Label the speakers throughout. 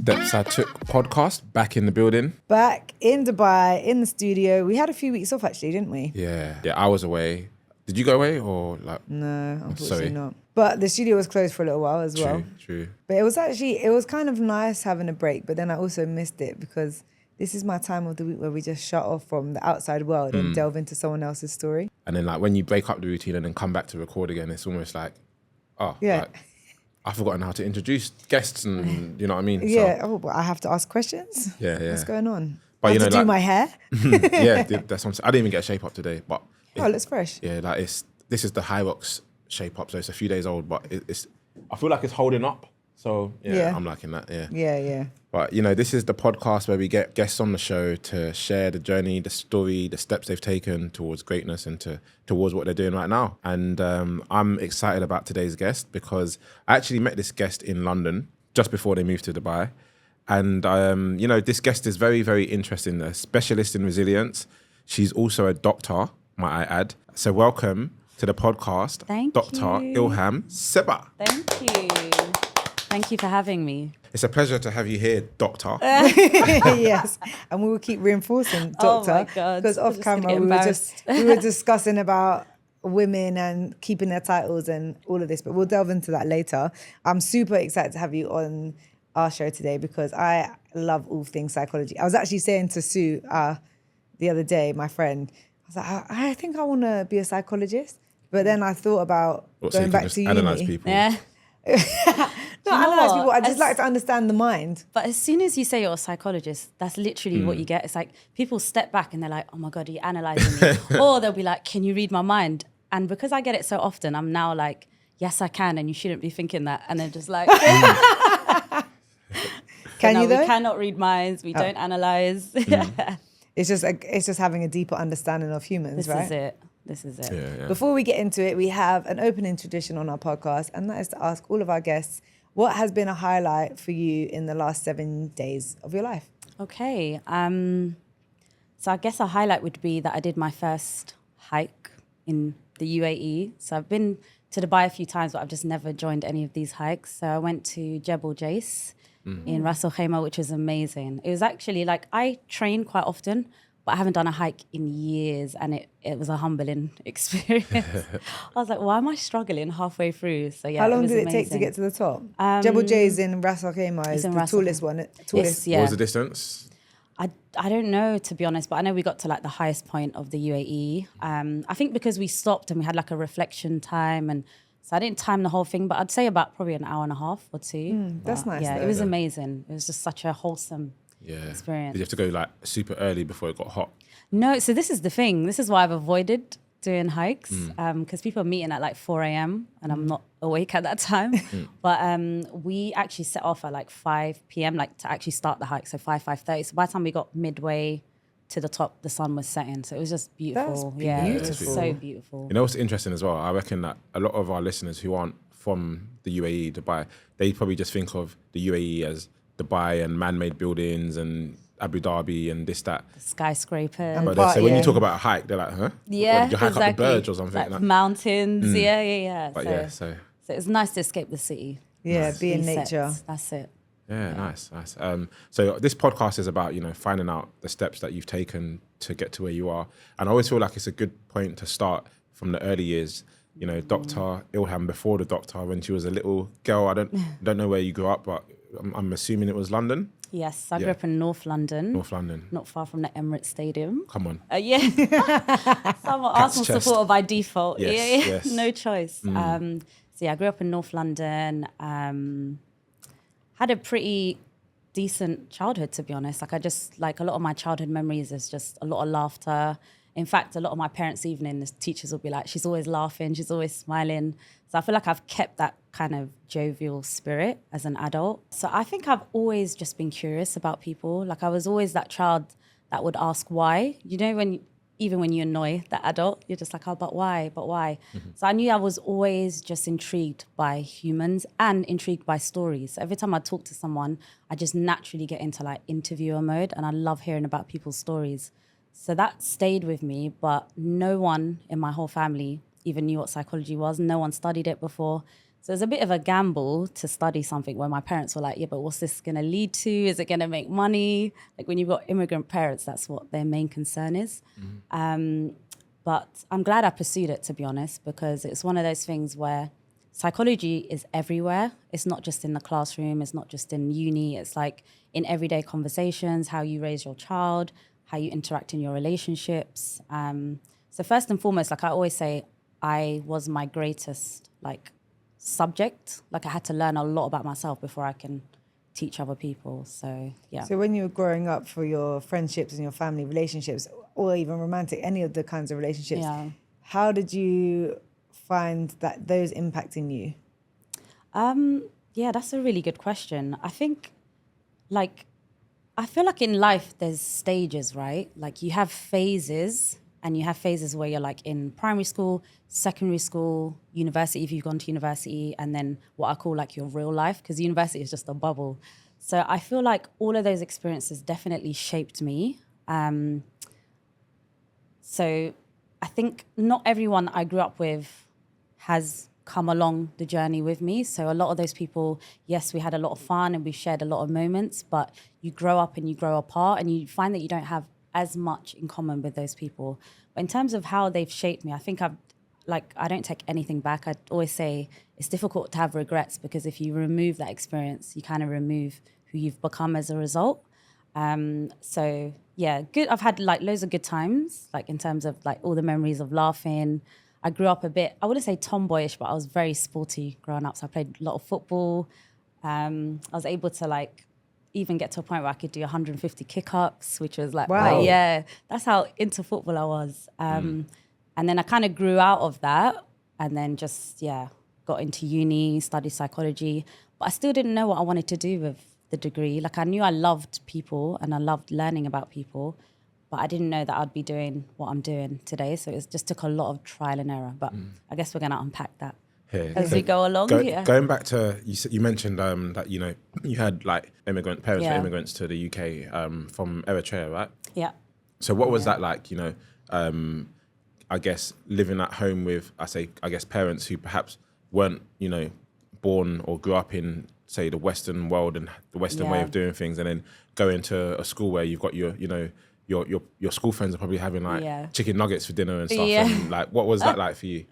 Speaker 1: Steps I Took podcast back in the building.
Speaker 2: Back in Dubai, in the studio. We had a few weeks off actually, didn't we?
Speaker 1: Yeah, I was away. Did you go away or like?
Speaker 2: No, unfortunately not. But the studio was closed for a little while as well.
Speaker 1: True.
Speaker 2: But it was kind of nice having a break, but then I also missed it because this is my time of the week where we just shut off from the outside world and delve into someone else's story.
Speaker 1: And then like when you break up the routine and then come back to record again, it's almost like, like, I've forgotten how to introduce guests and you know what I mean?
Speaker 2: Yeah, but I have to ask questions.
Speaker 1: Yeah.
Speaker 2: What's going on?
Speaker 1: But
Speaker 2: I have to do my hair.
Speaker 1: Yeah, that's something. I didn't even get a shape up today, but
Speaker 2: it looks fresh.
Speaker 1: Yeah, like this is the High Rocks shape up, so it's a few days old, but it's I feel like it's holding up. So yeah. I'm liking that.
Speaker 2: Yeah.
Speaker 1: But this is the podcast where we get guests on the show to share the journey, the story, the steps they've taken towards greatness and towards what they're doing right now. And I'm excited about today's guest because I actually met this guest in London just before they moved to Dubai. And this guest is very, very interesting, a specialist in resilience. She's also a doctor, might I add. So welcome to the podcast, Dr. Ilham Sebah.
Speaker 3: Thank you. Thank you for having me.
Speaker 1: It's a pleasure to have you here, Doctor.
Speaker 2: Yes, and we will keep reinforcing, Doctor.
Speaker 3: Oh my God.
Speaker 2: Because off camera we were discussing about women and keeping their titles and all of this, but we'll delve into that later. I'm super excited to have you on our show today because I love all things psychology. I was actually saying to Sue the other day, my friend, I was like, I think I want to be a psychologist, but then I thought about going back to uni.
Speaker 1: Analyze people.
Speaker 3: Yeah.
Speaker 2: Not analyze people. I just like to understand the mind.
Speaker 3: But as soon as you say you're a psychologist, that's literally what you get. It's like people step back and they're like, oh my God, are you analyzing me? Or they'll be like, can you read my mind? And because I get it so often, I'm now like, yes, I can. And you shouldn't be thinking that. And they're just like,
Speaker 2: Can you though?
Speaker 3: We cannot read minds. We don't analyze.
Speaker 2: It's just having a deeper understanding of humans, right?
Speaker 3: This is it.
Speaker 1: Yeah.
Speaker 2: Before we get into it, we have an opening tradition on our podcast, and that is to ask all of our guests, what has been a highlight for you in the last 7 days of your life?
Speaker 3: Okay. So I guess a highlight would be that I did my first hike in the UAE. So I've been to Dubai a few times, but I've just never joined any of these hikes. So I went to Jebel Jais in Ras Al Khaimah, which was amazing. It was actually like, I train quite often, but I haven't done a hike in years, and it was a humbling experience. I was like, why am I struggling halfay through? So yeah,
Speaker 2: how long did it take to get to the top? Jebel Jais in Ras Al Khaimah is the tallest one. Tallest.
Speaker 3: Yeah.
Speaker 1: What was the distance?
Speaker 3: I don't know, to be honest, but I know we got to like the highest point of the UAE. I think because we stopped and we had like a reflection time, and so I didn't time the whole thing, but I'd say about probably an hour and a half or two.
Speaker 2: That's nice.
Speaker 3: Yeah,
Speaker 2: though.
Speaker 3: it was amazing. It was just such a wholesome experience.
Speaker 1: Did you have to go like super early before it got hot?
Speaker 3: No, so this is the thing. This is why I've avoided doing hikes because people are meeting at like 4 a.m. and I'm not awake at that time. But we actually set off at like 5 p.m. like to actually start the hike. So 5:30. So by the time we got midway to the top, the sun was setting. So it was just beautiful.
Speaker 2: That's beautiful.
Speaker 3: It was so beautiful.
Speaker 1: You know what's interesting as well? I reckon that a lot of our listeners who aren't from the UAE, Dubai, they probably just think of the UAE as Dubai and man-made buildings and Abu Dhabi and this, that.
Speaker 3: The skyscrapers.
Speaker 1: But so when you talk about a hike, they're like, huh?
Speaker 3: Yeah,
Speaker 1: Did you hike
Speaker 3: exactly.
Speaker 1: up the Burj or something?
Speaker 3: Like mountains. Yeah.
Speaker 1: But
Speaker 3: so it's nice to escape the city.
Speaker 2: Yeah, be in
Speaker 3: Resets.
Speaker 2: nature.
Speaker 3: That's it.
Speaker 1: Yeah, nice. So this podcast is about, finding out the steps that you've taken to get to where you are. And I always feel like it's a good point to start from the early years. Dr. Ilham, before the doctor, when she was a little girl, I don't know where you grew up, but I'm assuming it was London.
Speaker 3: Yes, I grew up in North London.
Speaker 1: North London.
Speaker 3: Not far from the Emirates Stadium.
Speaker 1: Come on.
Speaker 3: Yeah. So I'm an Arsenal supporter by default.
Speaker 1: Yes.
Speaker 3: No choice. So I grew up in North London. Had a pretty decent childhood, to be honest. Like a lot of my childhood memories is just a lot of laughter. In fact, a lot of my parents' evening, the teachers will be like, she's always laughing, she's always smiling. So I feel like I've kept that kind of jovial spirit as an adult. So I think I've always just been curious about people. Like I was always that child that would ask why. Even when you annoy the adult, you're just like, oh, but why? So I knew I was always just intrigued by humans and intrigued by stories. So every time I talk to someone, I just naturally get into like interviewer mode, and I love hearing about people's stories. So that stayed with me, but no one in my whole family even knew what psychology was. No one studied it before. So it's a bit of a gamble to study something where my parents were like, yeah, but what's this going to lead to? Is it going to make money? Like when you've got immigrant parents, that's what their main concern is. But I'm glad I pursued it, to be honest, because it's one of those things where psychology is everywhere. It's not just in the classroom. It's not just in uni. It's like in everyday conversations, how you raise your child, how you interact in your relationships. So first and foremost, like I always say, I was my greatest like subject. Like I had to learn a lot about myself before I can teach other people. So yeah.
Speaker 2: So when you were growing up, for your friendships and your family relationships, or even romantic, any of the kinds of relationships, how did you find that those impacting you?
Speaker 3: Yeah, that's a really good question. I think, like, I feel like in life there's stages, right? Like you have phases, and you have phases where you're like in primary school, secondary school, university, if you've gone to university, and then what I call like your real life, because university is just a bubble. So I feel like all of those experiences definitely shaped me. So I think not everyone I grew up with has come along the journey with me. So a lot of those people, yes, we had a lot of fun and we shared a lot of moments, but you grow up and you grow apart and you find that you don't have as much in common with those people. But in terms of how they've shaped me, I think I don't take anything back. I always say it's difficult to have regrets because if you remove that experience, you kind of remove who you've become as a result. So yeah, good. I've had like loads of good times, like in terms of like all the memories of laughing. I grew up a bit, I wouldn't say tomboyish, but I was very sporty growing up. So I played a lot of football. I was able to like even get to a point where I could do 150 kick-ups, which was like,
Speaker 2: wow.
Speaker 3: Yeah, that's how into football I was. And then I kind of grew out of that and then just, got into uni, studied psychology. But I still didn't know what I wanted to do with the degree. Like I knew I loved people and I loved learning about people, but I didn't know that I'd be doing what I'm doing today. So it just took a lot of trial and error. But I guess we're going to unpack that as we go along.
Speaker 1: Going back to, you mentioned that, you had like parents were immigrants to the UK from Eritrea, right?
Speaker 3: Yeah.
Speaker 1: So what was that like, I guess living at home with, parents who perhaps weren't, born or grew up in, say, the Western world and the Western way of doing things, and then go into a school where you've got your school friends are probably having like chicken nuggets for dinner and stuff. And like, what was that like for you?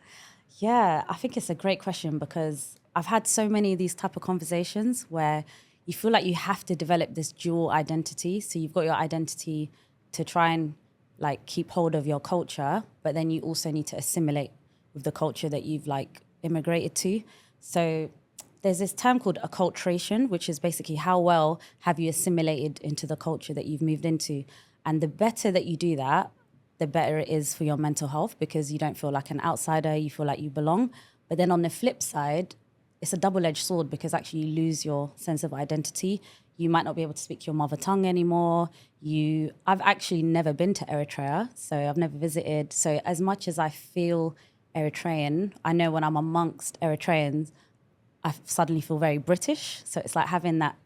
Speaker 3: Yeah, I think it's a great question because I've had so many of these type of conversations where you feel like you have to develop this dual identity. So you've got your identity to try and like keep hold of your culture, but then you also need to assimilate with the culture that you've like immigrated to. So there's this term called acculturation, which is basically how well have you assimilated into the culture that you've moved into. And the better that you do that, the better it is for your mental health because you don't feel like an outsider, you feel like you belong. But then on the flip side, it's a double-edged sword because actually you lose your sense of identity. You might not be able to speak your mother tongue anymore. I've actually never been to Eritrea, so I've never visited. So as much as I feel Eritrean, I know when I'm amongst Eritreans, I suddenly feel very British. So it's like having that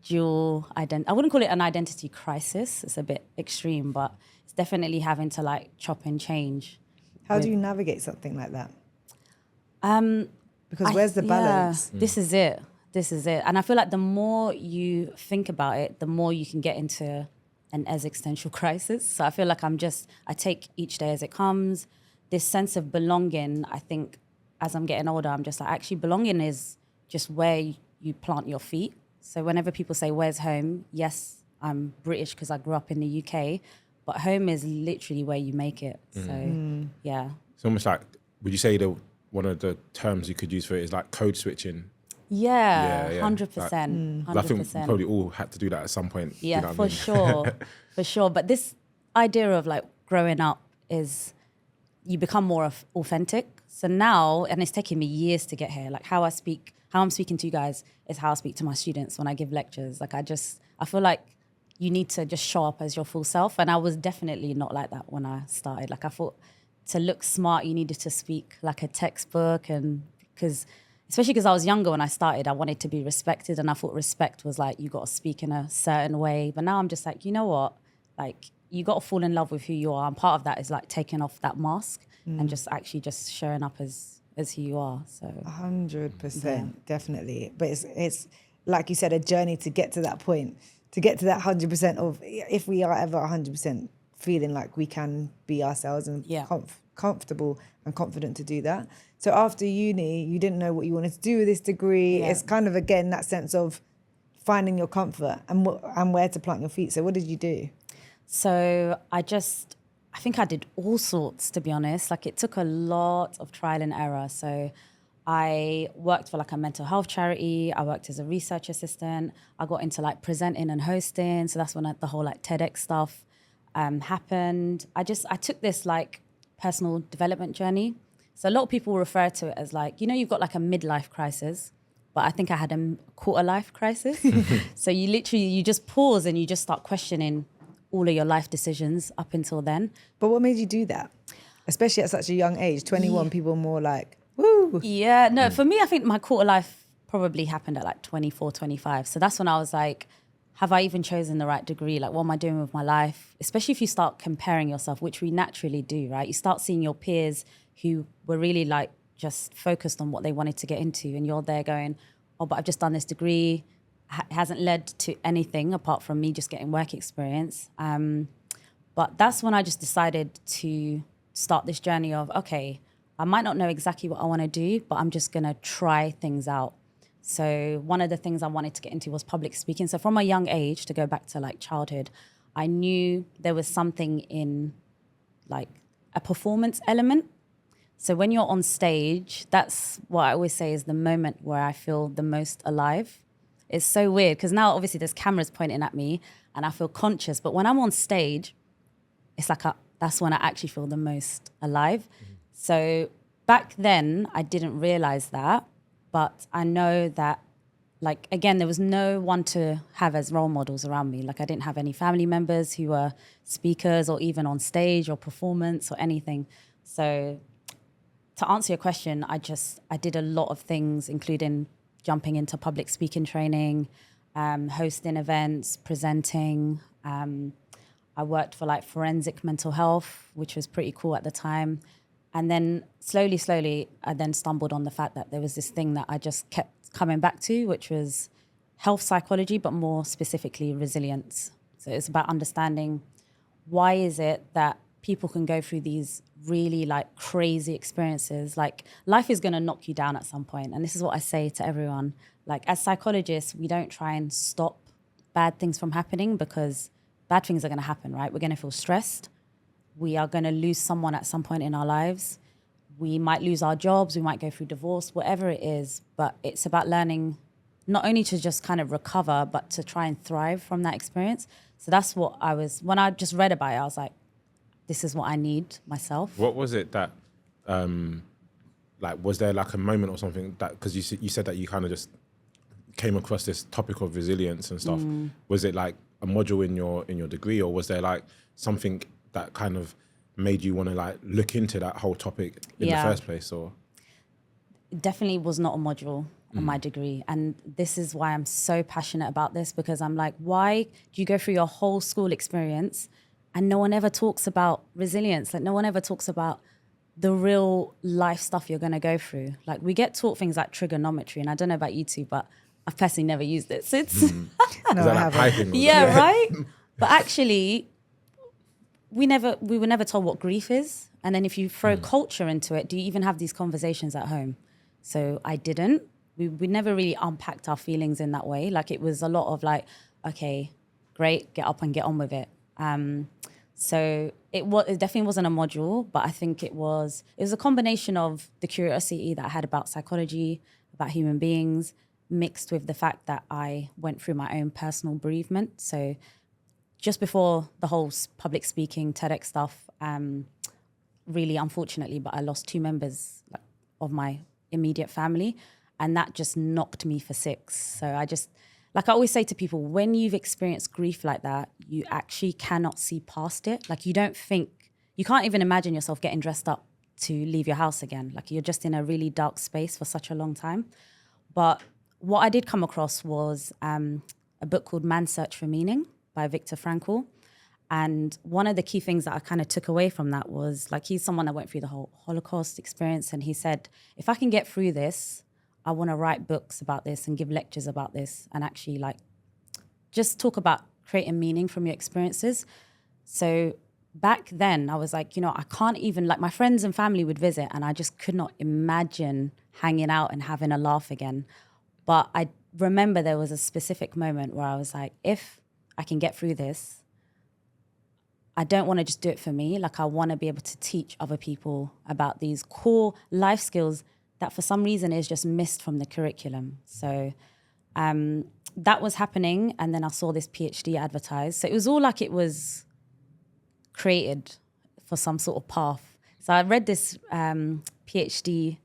Speaker 3: dual identity. I wouldn't call it an identity crisis. It's a bit extreme, but it's definitely having to like chop and change.
Speaker 2: How do you navigate something like that? Because where's the balance?
Speaker 3: This is it. And I feel like the more you think about it, the more you can get into an existential crisis. So I feel like I take each day as it comes. This sense of belonging, I think as I'm getting older, I'm just like, actually belonging is just where you plant your feet. So whenever people say, where's home? Yes, I'm British because I grew up in the UK, but home is literally where you make it. So, yeah.
Speaker 1: It's almost like, would you say one of the terms you could use for it is like code switching?
Speaker 3: Yeah, 100%.
Speaker 1: Like, 100%. I think we probably all had to do that at some point.
Speaker 3: Yeah, for sure. For sure. But this idea of like growing up is you become more authentic. So now, and it's taken me years to get here, like how I'm speaking to you guys is how I speak to my students when I give lectures. Like I feel like you need to just show up as your full self. And I was definitely not like that when I started. Like I thought to look smart, you needed to speak like a textbook. And especially because I was younger when I started, I wanted to be respected. And I thought respect was like, you got to speak in a certain way. But now I'm just like, you know what? Like you got to fall in love with who you are. And part of that is like taking off that mask and just actually just showing up as as who you are. So
Speaker 2: 100%, definitely. But it's like you said, a journey to get to that point, to get to that 100% of, if we are ever 100% feeling like we can be ourselves and comfortable and confident to do that. So after uni, you didn't know what you wanted to do with this degree.
Speaker 3: Yeah.
Speaker 2: It's kind of, again, that sense of finding your comfort and where to plant your feet. So what did you do?
Speaker 3: So I think I did all sorts, to be honest. Like, it took a lot of trial and error. So I worked for like a mental health charity. I worked as a research assistant. I got into like presenting and hosting. So that's when the whole like TEDx stuff happened. I took this like personal development journey. So a lot of people refer to it as like, you've got like a midlife crisis, but I think I had a quarter life crisis. So you just pause and you just start questioning all of your life decisions up until then.
Speaker 2: But what made you do that? Especially at such a young age, 21, people more like, woo.
Speaker 3: Yeah, no, for me, I think my quarter life probably happened at like 24, 25. So that's when I was like, have I even chosen the right degree? Like, what am I doing with my life? Especially if you start comparing yourself, which we naturally do, right? You start seeing your peers who were really like just focused on what they wanted to get into. And you're there going, oh, but I've just done this degree. It hasn't led to anything apart from me just getting work experience. But that's when I just decided to start this journey of, okay, I might not know exactly what I want to do, but I'm just going to try things out. So one of the things I wanted to get into was public speaking. So from a young age, to go back to like childhood, I knew there was something in like a performance element. So when you're on stage, that's what I always say is the moment where I feel the most alive. It's so weird because now obviously there's cameras pointing at me and I feel conscious. But when I'm on stage, it's like that's when I actually feel the most alive. Mm-hmm. So back then, I didn't realize that. But I know that, like, again, there was no one to have as role models around me. Like, I didn't have any family members who were speakers or even on stage or performance or anything. So to answer your question, I did a lot of things, including jumping into public speaking training, hosting events, presenting. I worked for like forensic mental health, which was pretty cool at the time. And then slowly, I then stumbled on the fact that there was this thing that I just kept coming back to, which was health psychology, but more specifically resilience. So it's about understanding why is it that people can go through these really like crazy experiences. Like, life is going to knock you down at some point. And this is what I say to everyone. Like, as psychologists, we don't try and stop bad things from happening because bad things are going to happen, right? We're going to feel stressed. We are going to lose someone at some point in our lives. We might lose our jobs. We might go through divorce, whatever it is. But it's about learning not only to just kind of recover, but to try and thrive from that experience. So that's what when I just read about it, I was like, this is what I need myself.
Speaker 1: What was it that, was there like a moment or something that, because you said that you kind of just came across this topic of resilience and stuff. Was it like a module in your degree, or was there like something that kind of made you want to like look into that whole topic in the first place? Or
Speaker 3: it definitely was not a module on my degree. And this is why I'm so passionate about this, because I'm like, why do you go through your whole school experience and no one ever talks about resilience? Like, no one ever talks about the real life stuff you're going to go through. Like, we get taught things like trigonometry, and I don't know about you two, but I've personally never used it. So it's
Speaker 2: no, I haven't.
Speaker 3: Yeah, right? But actually, we were never told what grief is. And then if you throw culture into it, do you even have these conversations at home? So I didn't. We never really unpacked our feelings in that way. Like, it was a lot of like, okay, great, get up and get on with it. So it definitely wasn't a module, but I think it was a combination of the curiosity that I had about psychology, about human beings, mixed with the fact that I went through my own personal bereavement. So just before the whole public speaking TEDx stuff, really unfortunately, but I lost 2 members of my immediate family, and that just knocked me for 6. So I just, like I always say to people, when you've experienced grief like that, you actually cannot see past it. Like, you can't even imagine yourself getting dressed up to leave your house again. Like, you're just in a really dark space for such a long time. But what I did come across was a book called Man's Search for Meaning by Viktor Frankl. And one of the key things that I kind of took away from that was, like, he's someone that went through the whole Holocaust experience. And he said, if I can get through this, I want to write books about this and give lectures about this and actually, like, just talk about creating meaning from your experiences. So back then I was like, I can't even, like, my friends and family would visit and I just could not imagine hanging out and having a laugh again. But I remember there was a specific moment where I was like, if I can get through this, I don't want to just do it for me. Like, I want to be able to teach other people about these core life skills that for some reason is just missed from the curriculum. So that was happening. And then I saw this PhD advertised. So it was all like it was created for some sort of path. So I read this PhD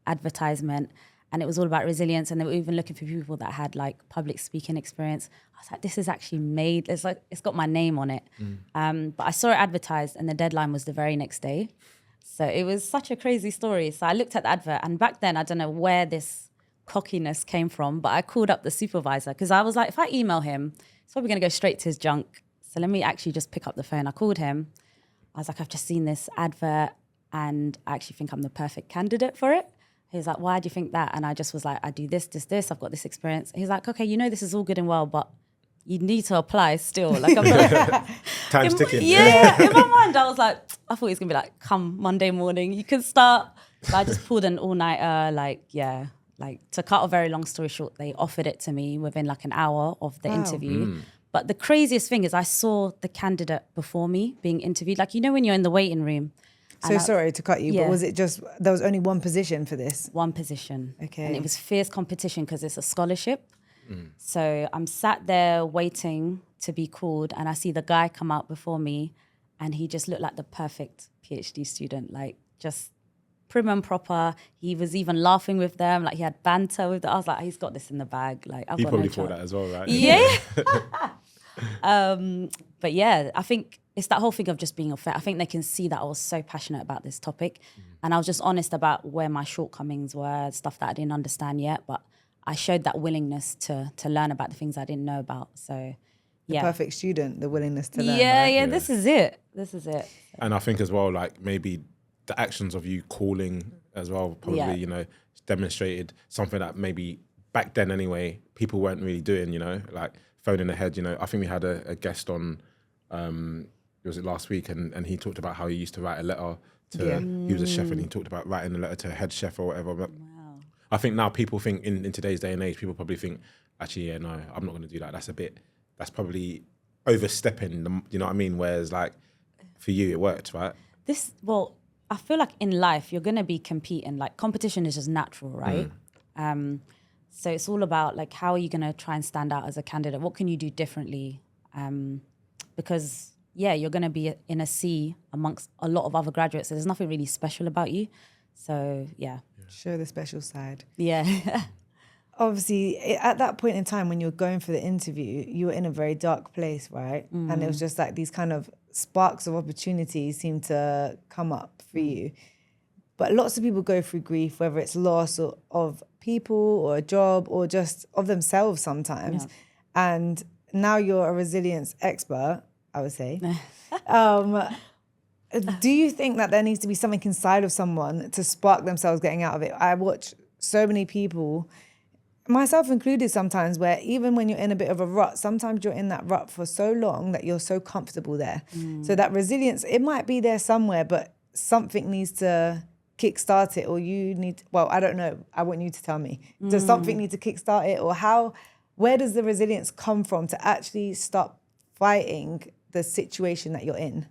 Speaker 3: advertisement, and it was all about resilience, and they were even looking for people that had, like, public speaking experience. I was like, this is actually made, it's got my name on it. But I saw it advertised and the deadline was the very next day. So it was such a crazy story. So I looked at the advert, and back then I don't know where this cockiness came from, but I called up the supervisor because I was like, if I email him, it's probably going to go straight to his junk. So let me actually just pick up the phone. I called him. I was like, I've just seen this advert and I actually think I'm the perfect candidate for it. He was like, why do you think that? And I just was like, I do this, I've got this experience. He's like, okay, this is all good and well, but you need to apply still. Like, I'm like,
Speaker 1: Time's ticking.
Speaker 3: Yeah, in my mind, I was like, I thought he was going to be like, come Monday morning, you can start. But I just pulled an all-nighter, to cut a very long story short, they offered it to me within like an hour of the interview. But the craziest thing is I saw the candidate before me being interviewed. Like, when you're in the waiting room.
Speaker 2: So sorry to cut you, but was it just, there was only one position for this?
Speaker 3: One position.
Speaker 2: Okay.
Speaker 3: And it was fierce competition because it's a scholarship. So I'm sat there waiting to be called, and I see the guy come out before me, and he just looked like the perfect PhD student, like just prim and proper. He was even laughing with them, like he had banter with them. I was like, he's got this in the bag. Like, I've
Speaker 1: He
Speaker 3: got
Speaker 1: probably
Speaker 3: no
Speaker 1: thought
Speaker 3: chance.
Speaker 1: that as well, right?
Speaker 3: Yeah. But yeah, I think it's that whole thing of just being authentic. I think they can see that I was so passionate about this topic, and I was just honest about where my shortcomings were, stuff that I didn't understand yet, but I showed that willingness to learn about the things I didn't know about. So yeah.
Speaker 2: The perfect student, the willingness to learn.
Speaker 3: Yeah,
Speaker 2: right?
Speaker 3: yeah, this is it. This is it.
Speaker 1: And I think as well, like, maybe the actions of you calling as well probably, demonstrated something that maybe back then anyway, people weren't really doing, like phoning ahead. I think we had a guest on, was it last week, and he talked about how he used to write a letter to, he was a chef, and he talked about writing a letter to a head chef or whatever. But I think now people think in today's day and age, people probably think, actually, yeah, no, I'm not going to do that. That's probably overstepping, you know what I mean? Whereas, like, for you, it worked, right?
Speaker 3: I feel like in life, you're going to be competing. Like, competition is just natural, right? So it's all about, like, how are you going to try and stand out as a candidate? What can you do differently? Because, you're going to be in a sea amongst a lot of other graduates. So there's nothing really special about you. So, yeah.
Speaker 2: Show the special side.
Speaker 3: Yeah.
Speaker 2: Obviously, at that point in time when you were going for the interview, you were in a very dark place, right? And it was just like these kind of sparks of opportunity seemed to come up for you. But lots of people go through grief, whether it's loss of people or a job or just of themselves sometimes. Yeah. And now you're a resilience expert, I would say. Do you think that there needs to be something inside of someone to spark themselves getting out of it? I watch so many people, myself included sometimes, where even when you're in a bit of a rut, sometimes you're in that rut for so long that you're so comfortable there. So that resilience, it might be there somewhere, but something needs to kickstart it, or you need, I don't know. I want you to tell me. Does something need to kickstart it, or where does the resilience come from to actually stop fighting the situation that you're in?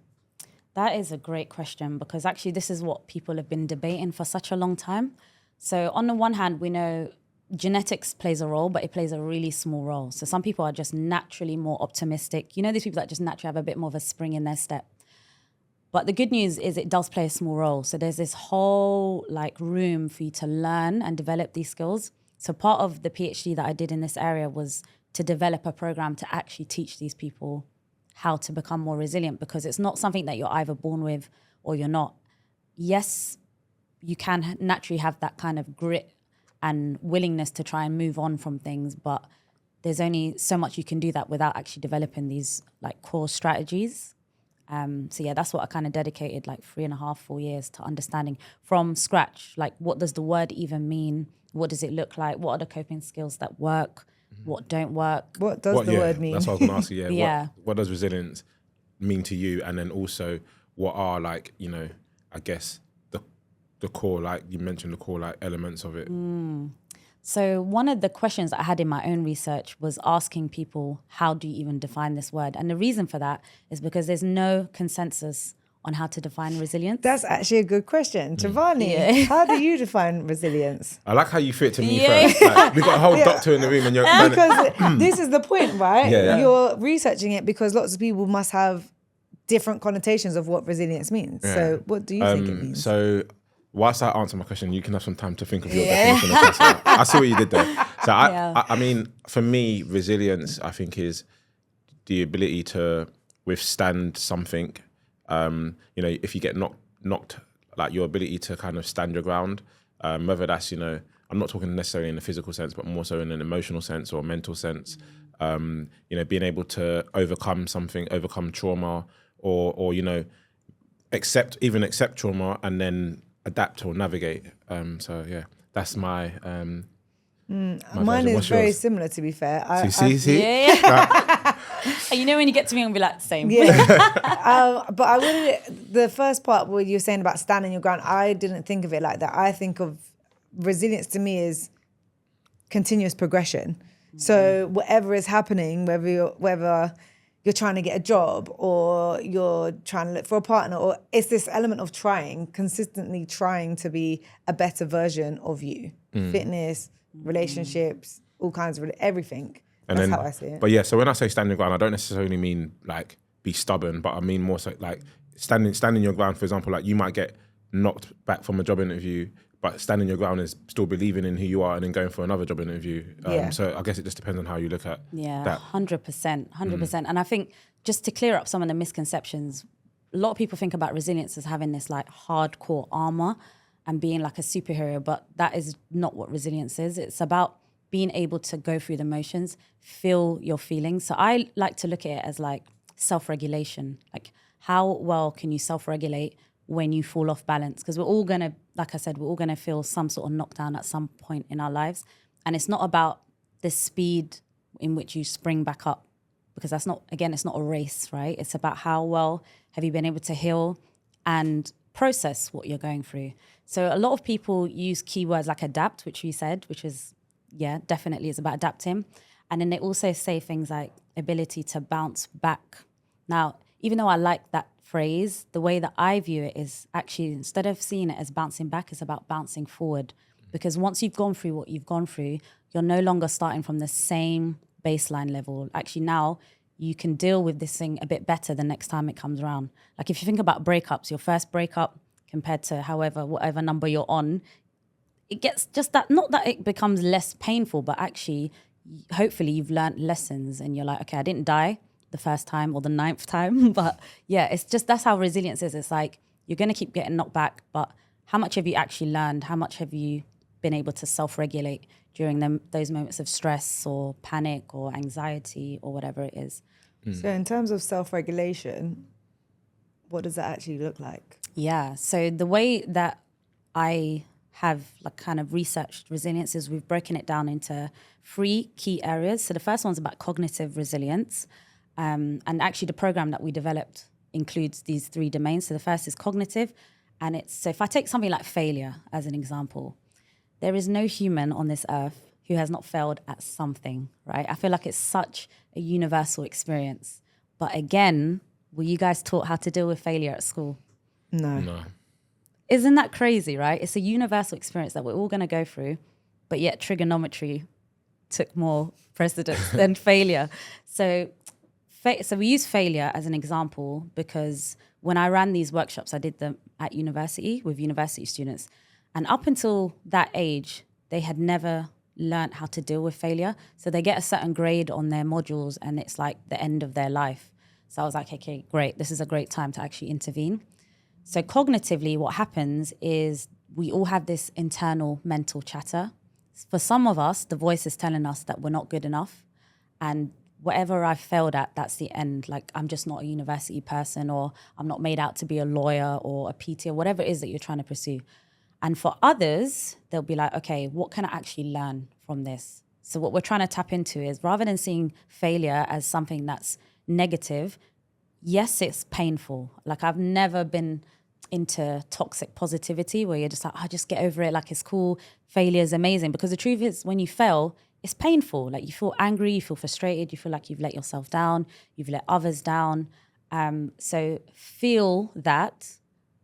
Speaker 3: That is a great question, because actually this is what people have been debating for such a long time. So on the one hand, we know genetics plays a role, but it plays a really small role. So some people are just naturally more optimistic. These people that just naturally have a bit more of a spring in their step. But the good news is it does play a small role. So there's this whole room for you to learn and develop these skills. So part of the PhD that I did in this area was to develop a program to actually teach these people how to become more resilient, because it's not something that you're either born with or you're not. Yes, you can naturally have that kind of grit and willingness to try and move on from things, but there's only so much you can do that without actually developing these core strategies. So yeah, that's what I kind of dedicated like 3.5, 4 years to understanding from scratch. Like, what does the word even mean? What does it look like? What are the coping skills that work? What don't work?
Speaker 2: What does the word mean?
Speaker 1: That's what I was going to ask you. Yeah.
Speaker 3: Yeah.
Speaker 1: What does resilience mean to you? And then also, what are like, I guess the core, like you mentioned, the core like elements of it.
Speaker 3: So one of the questions I had in my own research was asking people, how do you even define this word? And the reason for that is because there's no consensus on how to define resilience.
Speaker 2: That's actually a good question. Tavani, how do you define resilience?
Speaker 1: I like how you fit to me first. Like, we've got a whole doctor in the room and you're...
Speaker 2: Because this is the point, right?
Speaker 1: Yeah.
Speaker 2: You're researching it because lots of people must have different connotations of what resilience means.
Speaker 1: Yeah.
Speaker 2: So what do you think it means?
Speaker 1: So whilst I answer my question, you can have some time to think of your definition of that. I see what you did there. So I mean, for me, resilience, I think, is the ability to withstand something. If you get knocked, like your ability to kind of stand your ground, whether that's, I'm not talking necessarily in a physical sense, but more so in an emotional sense or a mental sense. Being able to overcome something, overcome trauma, or accept trauma and then adapt or navigate. So yeah, that's my
Speaker 2: mine is very similar, to be fair.
Speaker 1: See?
Speaker 3: Yeah. And when you get to me, I'm gonna be like, same.
Speaker 2: Yeah. But I wanted the first part where you're saying about standing your ground. I didn't think of it like that. I think of resilience to me is continuous progression. So whatever is happening, whether you're trying to get a job or you're trying to look for a partner, or it's this element of consistently trying to be a better version of you. Fitness, relationships, all kinds of everything. That's how I see it.
Speaker 1: But yeah, so when I say standing ground, I don't necessarily mean like be stubborn, but I mean more so like standing your ground. For example, like you might get knocked back from a job interview, but standing your ground is still believing in who you are and then going for another job interview. So I guess it just depends on how you look at that.
Speaker 3: 100%. And I think just to clear up some of the misconceptions, a lot of people think about resilience as having this like hardcore armor and being like a superhero, but that is not what resilience is. It's about being able to go through the motions, feel your feelings. So I like to look at it as like self-regulation. Like, how well can you self-regulate when you fall off balance? Because we're all gonna, like I said, we're all gonna feel some sort of knockdown at some point in our lives. And it's not about the speed in which you spring back up, because that's not, again, it's not a race, right? It's about how well have you been able to heal and process what you're going through. So a lot of people use keywords like adapt, which you said, which is, definitely is about adapting. And then they also say things like ability to bounce back. Now, even though I like that phrase, the way that I view it is actually, instead of seeing it as bouncing back, it's about bouncing forward. Because once you've gone through what you've gone through, you're no longer starting from the same baseline level. Actually, now you can deal with this thing a bit better the next time it comes around. Like if you think about breakups, your first breakup compared to whatever number you're on, it gets just that, not that it becomes less painful, but actually, hopefully you've learned lessons and you're like, okay, I didn't die the first time or the 9th time. But yeah, it's just, that's how resilience is. It's like, you're going to keep getting knocked back, but how much have you actually learned? How much have you been able to self-regulate during those moments of stress or panic or anxiety or whatever it is?
Speaker 2: So in terms of self-regulation, what does that actually look like?
Speaker 3: Yeah, so the way that I have like kind of researched resilience is we've broken it down into 3 key areas. So the first one's about cognitive resilience. And actually the program that we developed includes these 3 domains. So the first is cognitive. And so if I take something like failure as an example, there is no human on this earth who has not failed at something, right? I feel like it's such a universal experience. But again, were you guys taught how to deal with failure at school?
Speaker 2: No.
Speaker 3: Isn't that crazy, right? It's a universal experience that we're all going to go through, but yet trigonometry took more precedence than failure. So we use failure as an example because when I ran these workshops, I did them at university with university students. And up until that age, they had never learned how to deal with failure. So they get a certain grade on their modules and it's like the end of their life. So I was like, okay, great. This is a great time to actually intervene. So cognitively, what happens is we all have this internal mental chatter. For some of us, the voice is telling us that we're not good enough and whatever I failed at, that's the end. Like, I'm just not a university person, or I'm not made out to be a lawyer or a PT or whatever it is that you're trying to pursue. And for others, they'll be like, okay, what can I actually learn from this? So what we're trying to tap into is, rather than seeing failure as something that's negative, yes, it's painful. Like, I've never been into toxic positivity where you're just like, just get over it. Like, it's cool. Failure is amazing. Because the truth is, when you fail, it's painful. Like, you feel angry, you feel frustrated, you feel like you've let yourself down, you've let others down. So feel that,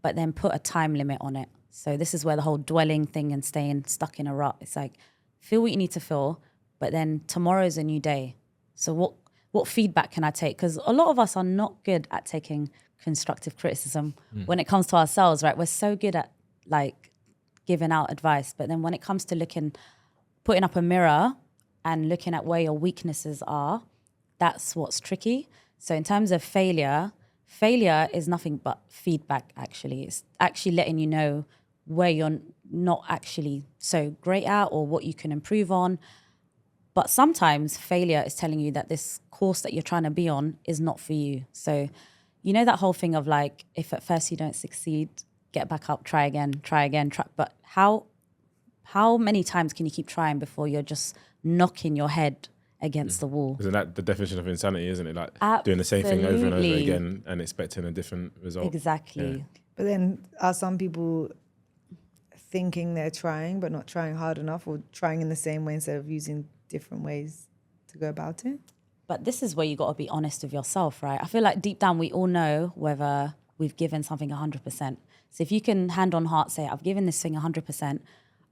Speaker 3: but then put a time limit on it. So this is where the whole dwelling thing and staying stuck in a rut, it's like, feel what you need to feel, but then tomorrow's a new day. So what feedback can I take? Because a lot of us are not good at taking constructive criticism when it comes to ourselves, right? We're so good at like giving out advice, but then when it comes to putting up a mirror and looking at where your weaknesses are, that's what's tricky. So in terms of failure is nothing but feedback, actually. It's actually letting you know where you're not actually so great at or what you can improve on. But sometimes failure is telling you that this course that you're trying to be on is not for you. So, you know that whole thing of like, if at first you don't succeed, get back up, try again. But how many times can you keep trying before you're just knocking your head against the wall?
Speaker 1: Isn't that the definition of insanity, isn't it? Like doing the same
Speaker 3: Absolutely.
Speaker 1: thing over and over again and expecting a different result.
Speaker 3: Exactly.
Speaker 1: Yeah.
Speaker 2: But then are some people thinking they're trying but not trying hard enough, or trying in the same way instead of using different ways to go about it?
Speaker 3: But this is where you got to be honest with yourself, right? I feel like deep down we all know whether we've given something 100%. So if you can hand on heart say, I've given this thing 100%,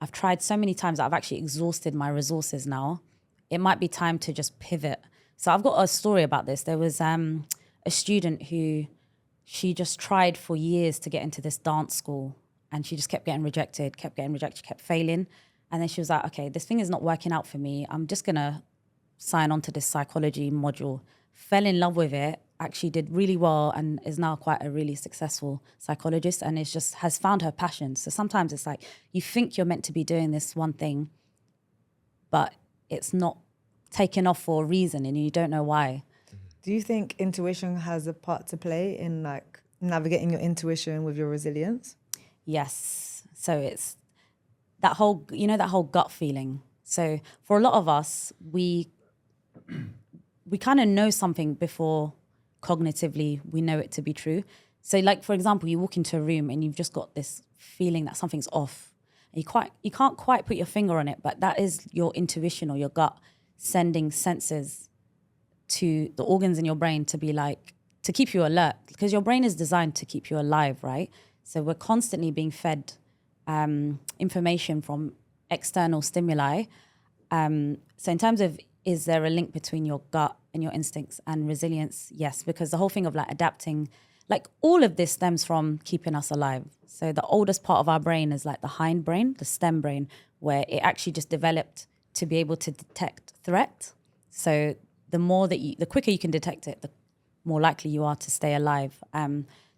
Speaker 3: I've tried so many times that I've actually exhausted my resources now, it might be time to just pivot. So I've got a story about this. There was a student who, she just tried for years to get into this dance school, and she just kept getting rejected, kept failing. And then she was like, okay, this thing is not working out for me. I'm just going to sign on to this psychology module. Fell in love with it, actually did really well, and is now quite a really successful psychologist, and is just has found her passion. So sometimes it's like, you think you're meant to be doing this one thing, but it's not taken off for a reason and you don't know why.
Speaker 2: Do you think intuition has a part to play in like navigating your intuition with your resilience?
Speaker 3: Yes. So it's that whole gut feeling. So for a lot of us, we kind of know something before cognitively we know it to be true. So like, for example, you walk into a room and you've just got this feeling that something's off. You can't quite put your finger on it, but that is your intuition or your gut sending senses to the organs in your brain to be like, to keep you alert, because your brain is designed to keep you alive, right? So we're constantly being fed information from external stimuli. So in terms of, is there a link between your gut and your instincts and resilience? Yes, because the whole thing of like adapting, like all of this stems from keeping us alive. So the oldest part of our brain is like the hind brain, the stem brain, where it actually just developed to be able to detect threat. So the quicker you can detect it, the more likely you are to stay alive.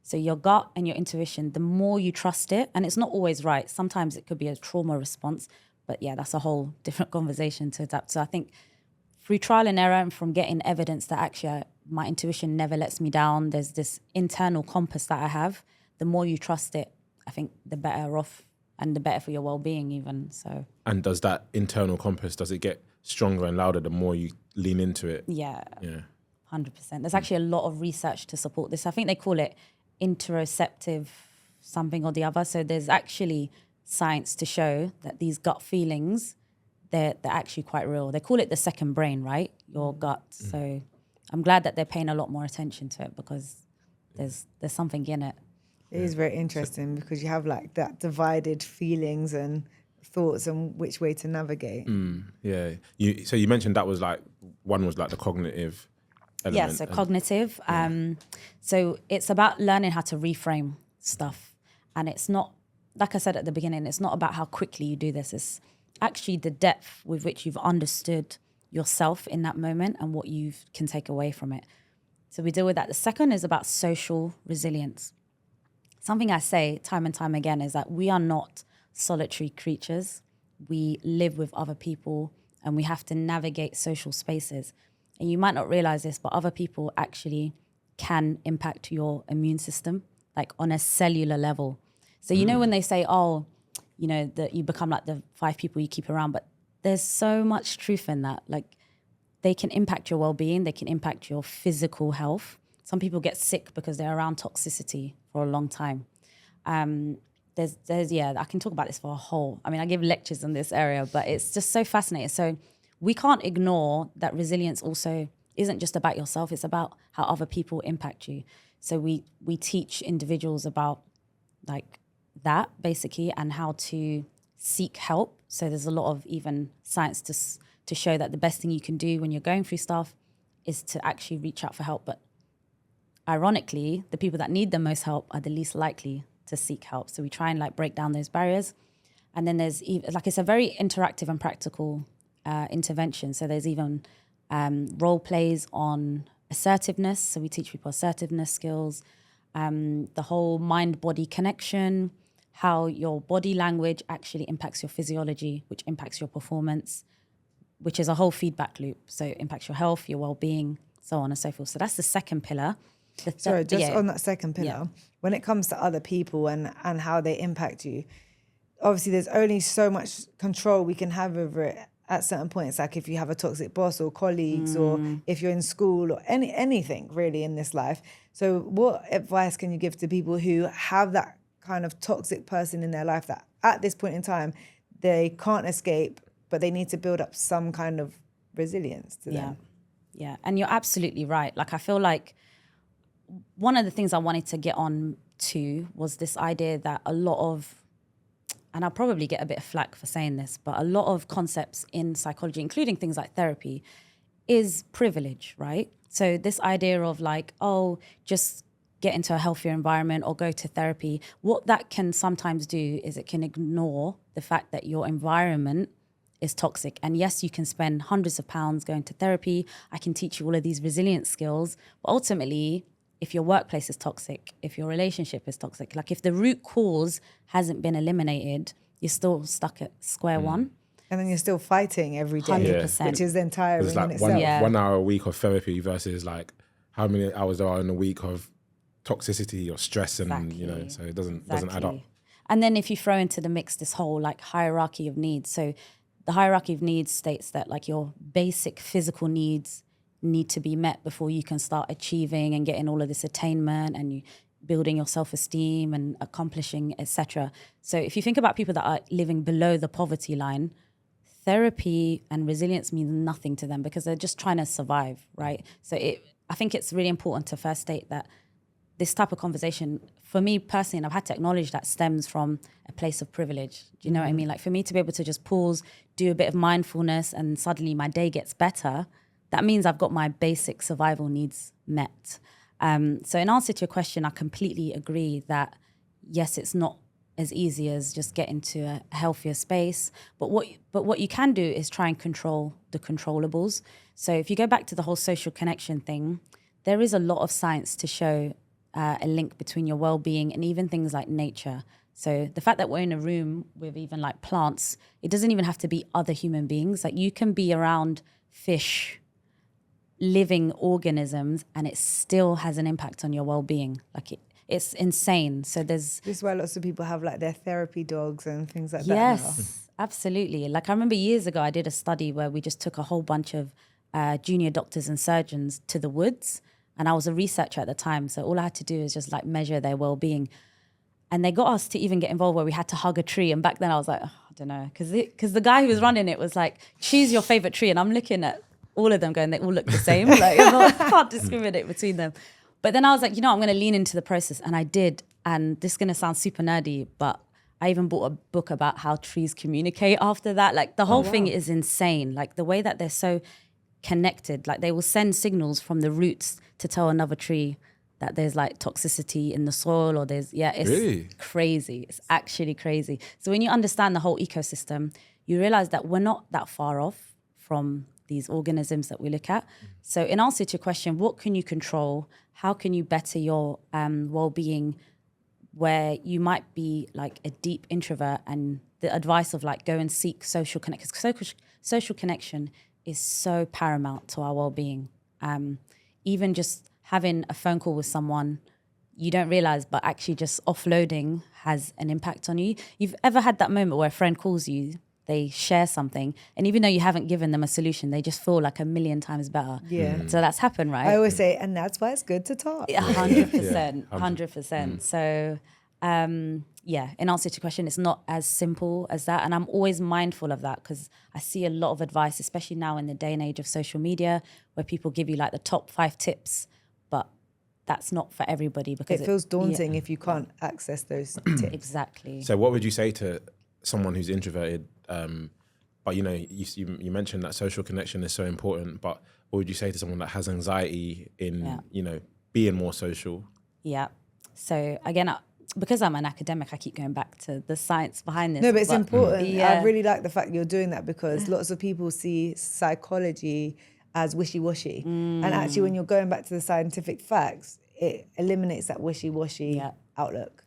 Speaker 3: So your gut and your intuition, the more you trust it, and it's not always right. Sometimes it could be a trauma response, but yeah, that's a whole different conversation to adapt. So I think through trial and error and from getting evidence that actually my intuition never lets me down, there's this internal compass that I have, the more you trust it, I think the better off and the better for your well-being even. So.
Speaker 1: And does that internal compass, does it get stronger and louder the more you lean into it?
Speaker 3: Yeah.
Speaker 1: Yeah.
Speaker 3: 100%. There's actually a lot of research to support this. I think they call it interoceptive something or the other. So there's actually science to show that these gut feelings, they're actually quite real. They call it the second brain, right? Your gut. So I'm glad that they're paying a lot more attention to it, because there's something in it.
Speaker 2: It is very interesting because you have like that divided feelings and thoughts and which way to navigate.
Speaker 1: Yeah. So you mentioned that was like, one was like the cognitive element.
Speaker 3: Yeah, so cognitive. So it's about learning how to reframe stuff. And it's not, like I said at the beginning, it's not about how quickly you do this. It's actually the depth with which you've understood yourself in that moment and what you can take away from it. So we deal with that. The second is about social resilience. Something I say time and time again is that we are not solitary creatures. We live with other people and we have to navigate social spaces. and you might not realize this, but other people actually can impact your immune system, like on a cellular level. So, you know, when they say, oh, you know, that you become like the 5 people you keep around, but there's so much truth in that. Like, they can impact your well-being, they can impact your physical health. Some people get sick because they're around toxicity for a long time. I can talk about this for a whole, I give lectures in this area, but it's just so fascinating. So we can't ignore that resilience also isn't just about yourself, it's about how other people impact you. So we teach individuals about like that basically, and how to seek help. So there's a lot of even science to show that the best thing you can do when you're going through stuff is to actually reach out for help. But ironically, the people that need the most help are the least likely to seek help. So we try and like break down those barriers. And then there's like, it's a very interactive and practical intervention. So there's even role plays on assertiveness. So we teach people assertiveness skills, the whole mind-body connection, how your body language actually impacts your physiology, which impacts your performance, which is a whole feedback loop. So it impacts your health, your well-being, so on and so forth. So that's the second pillar.
Speaker 2: Sorry, just on that second pillar, when it comes to other people and how they impact you, obviously there's only so much control we can have over it at certain points. Like if you have a toxic boss or colleagues, or if you're in school, or anything really in this life. So what advice can you give to people who have that kind of toxic person in their life that at this point in time, they can't escape, but they need to build up some kind of resilience to them?
Speaker 3: Yeah, and you're absolutely right. Like I feel like one of the things I wanted to get on to was this idea that a lot of, and I'll probably get a bit of flack for saying this, but a lot of concepts in psychology, including things like therapy, is privilege, right? So this idea of like, oh, just get into a healthier environment or go to therapy, what that can sometimes do is it can ignore the fact that your environment is toxic. And yes, you can spend hundreds of pounds going to therapy. I can teach you all of these resilience skills, but ultimately, if your workplace is toxic, if your relationship is toxic, like if the root cause hasn't been eliminated, you're still stuck at square one.
Speaker 2: And then you're still fighting every day,
Speaker 3: 100%.
Speaker 2: which is then tiring
Speaker 1: It's like
Speaker 2: in itself.
Speaker 1: 1 hour a week of therapy versus like how many hours there are in a week of toxicity or stress, and you know, so it doesn't add up.
Speaker 3: And then if you throw into the mix this whole like hierarchy of needs, so the hierarchy of needs states that like your basic physical needs need to be met before you can start achieving and getting all of this attainment and you building your self-esteem and accomplishing, etc. So if you think about people that are living below the poverty line, therapy and resilience means nothing to them because they're just trying to survive, right? So I think it's really important to first state that this type of conversation, for me personally, and I've had to acknowledge that, stems from a place of privilege. Do you know what I mean? Like for me to be able to just pause, do a bit of mindfulness, and suddenly my day gets better, that means I've got my basic survival needs met. So in answer to your question, I completely agree that yes, it's not as easy as just get into a healthier space. But what you can do is try and control the controllables. So if you go back to the whole social connection thing, there is a lot of science to show a link between your well-being and even things like nature. So the fact that we're in a room with even like plants, it doesn't even have to be other human beings. Like you can be around fish, living organisms, and it still has an impact on your well-being. Like it's insane. So this
Speaker 2: is why lots of people have like their therapy dogs and things like that.
Speaker 3: Yes, absolutely. Like I remember years ago, I did a study where we just took a whole bunch of junior doctors and surgeons to the woods, and I was a researcher at the time. So all I had to do is just like measure their well-being. And they got us to even get involved where we had to hug a tree. And back then I was like, oh, I don't know. Because the guy who was running it was like, choose your favorite tree. And I'm looking at all of them going, they all look the same. Like I can't discriminate between them. But then I was like, I'm going to lean into the process. And I did. And this is going to sound super nerdy, but I even bought a book about how trees communicate after that. Like the whole thing is insane. Like the way that they're so connected, like they will send signals from the roots to tell another tree that there's like toxicity in the soil or it's
Speaker 1: really
Speaker 3: crazy. It's actually crazy. So when you understand the whole ecosystem, you realize that we're not that far off from these organisms that we look at. So in answer to your question, what can you control? How can you better your well-being where you might be like a deep introvert, and the advice of like go and seek social connection. Social connection is so paramount to our well-being. Even just having a phone call with someone, you don't realize, but actually just offloading has an impact on you. You've ever had that moment where a friend calls you, they share something, and even though you haven't given them a solution, they just feel like a million times better.
Speaker 2: Yeah.
Speaker 3: So that's happened, right?
Speaker 2: I always say, and that's why it's good to talk.
Speaker 3: 100%, 100%. So, in answer to your question, it's not as simple as that. And I'm always mindful of that because I see a lot of advice, especially now in the day and age of social media, where people give you like the top 5 tips, but that's not for everybody because
Speaker 2: It feels daunting if you can't access those tips.
Speaker 3: Exactly.
Speaker 1: So what would you say to someone who's introverted, but you know, you mentioned that social connection is so important, but what would you say to someone that has anxiety in, you know, being more social?
Speaker 3: Yeah. So again, because I'm an academic, I keep going back to the science behind this.
Speaker 2: No, but it's important.
Speaker 3: Yeah.
Speaker 2: I really like the fact you're doing that because lots of people see psychology as wishy-washy. And actually, when you're going back to the scientific facts, it eliminates that wishy-washy outlook.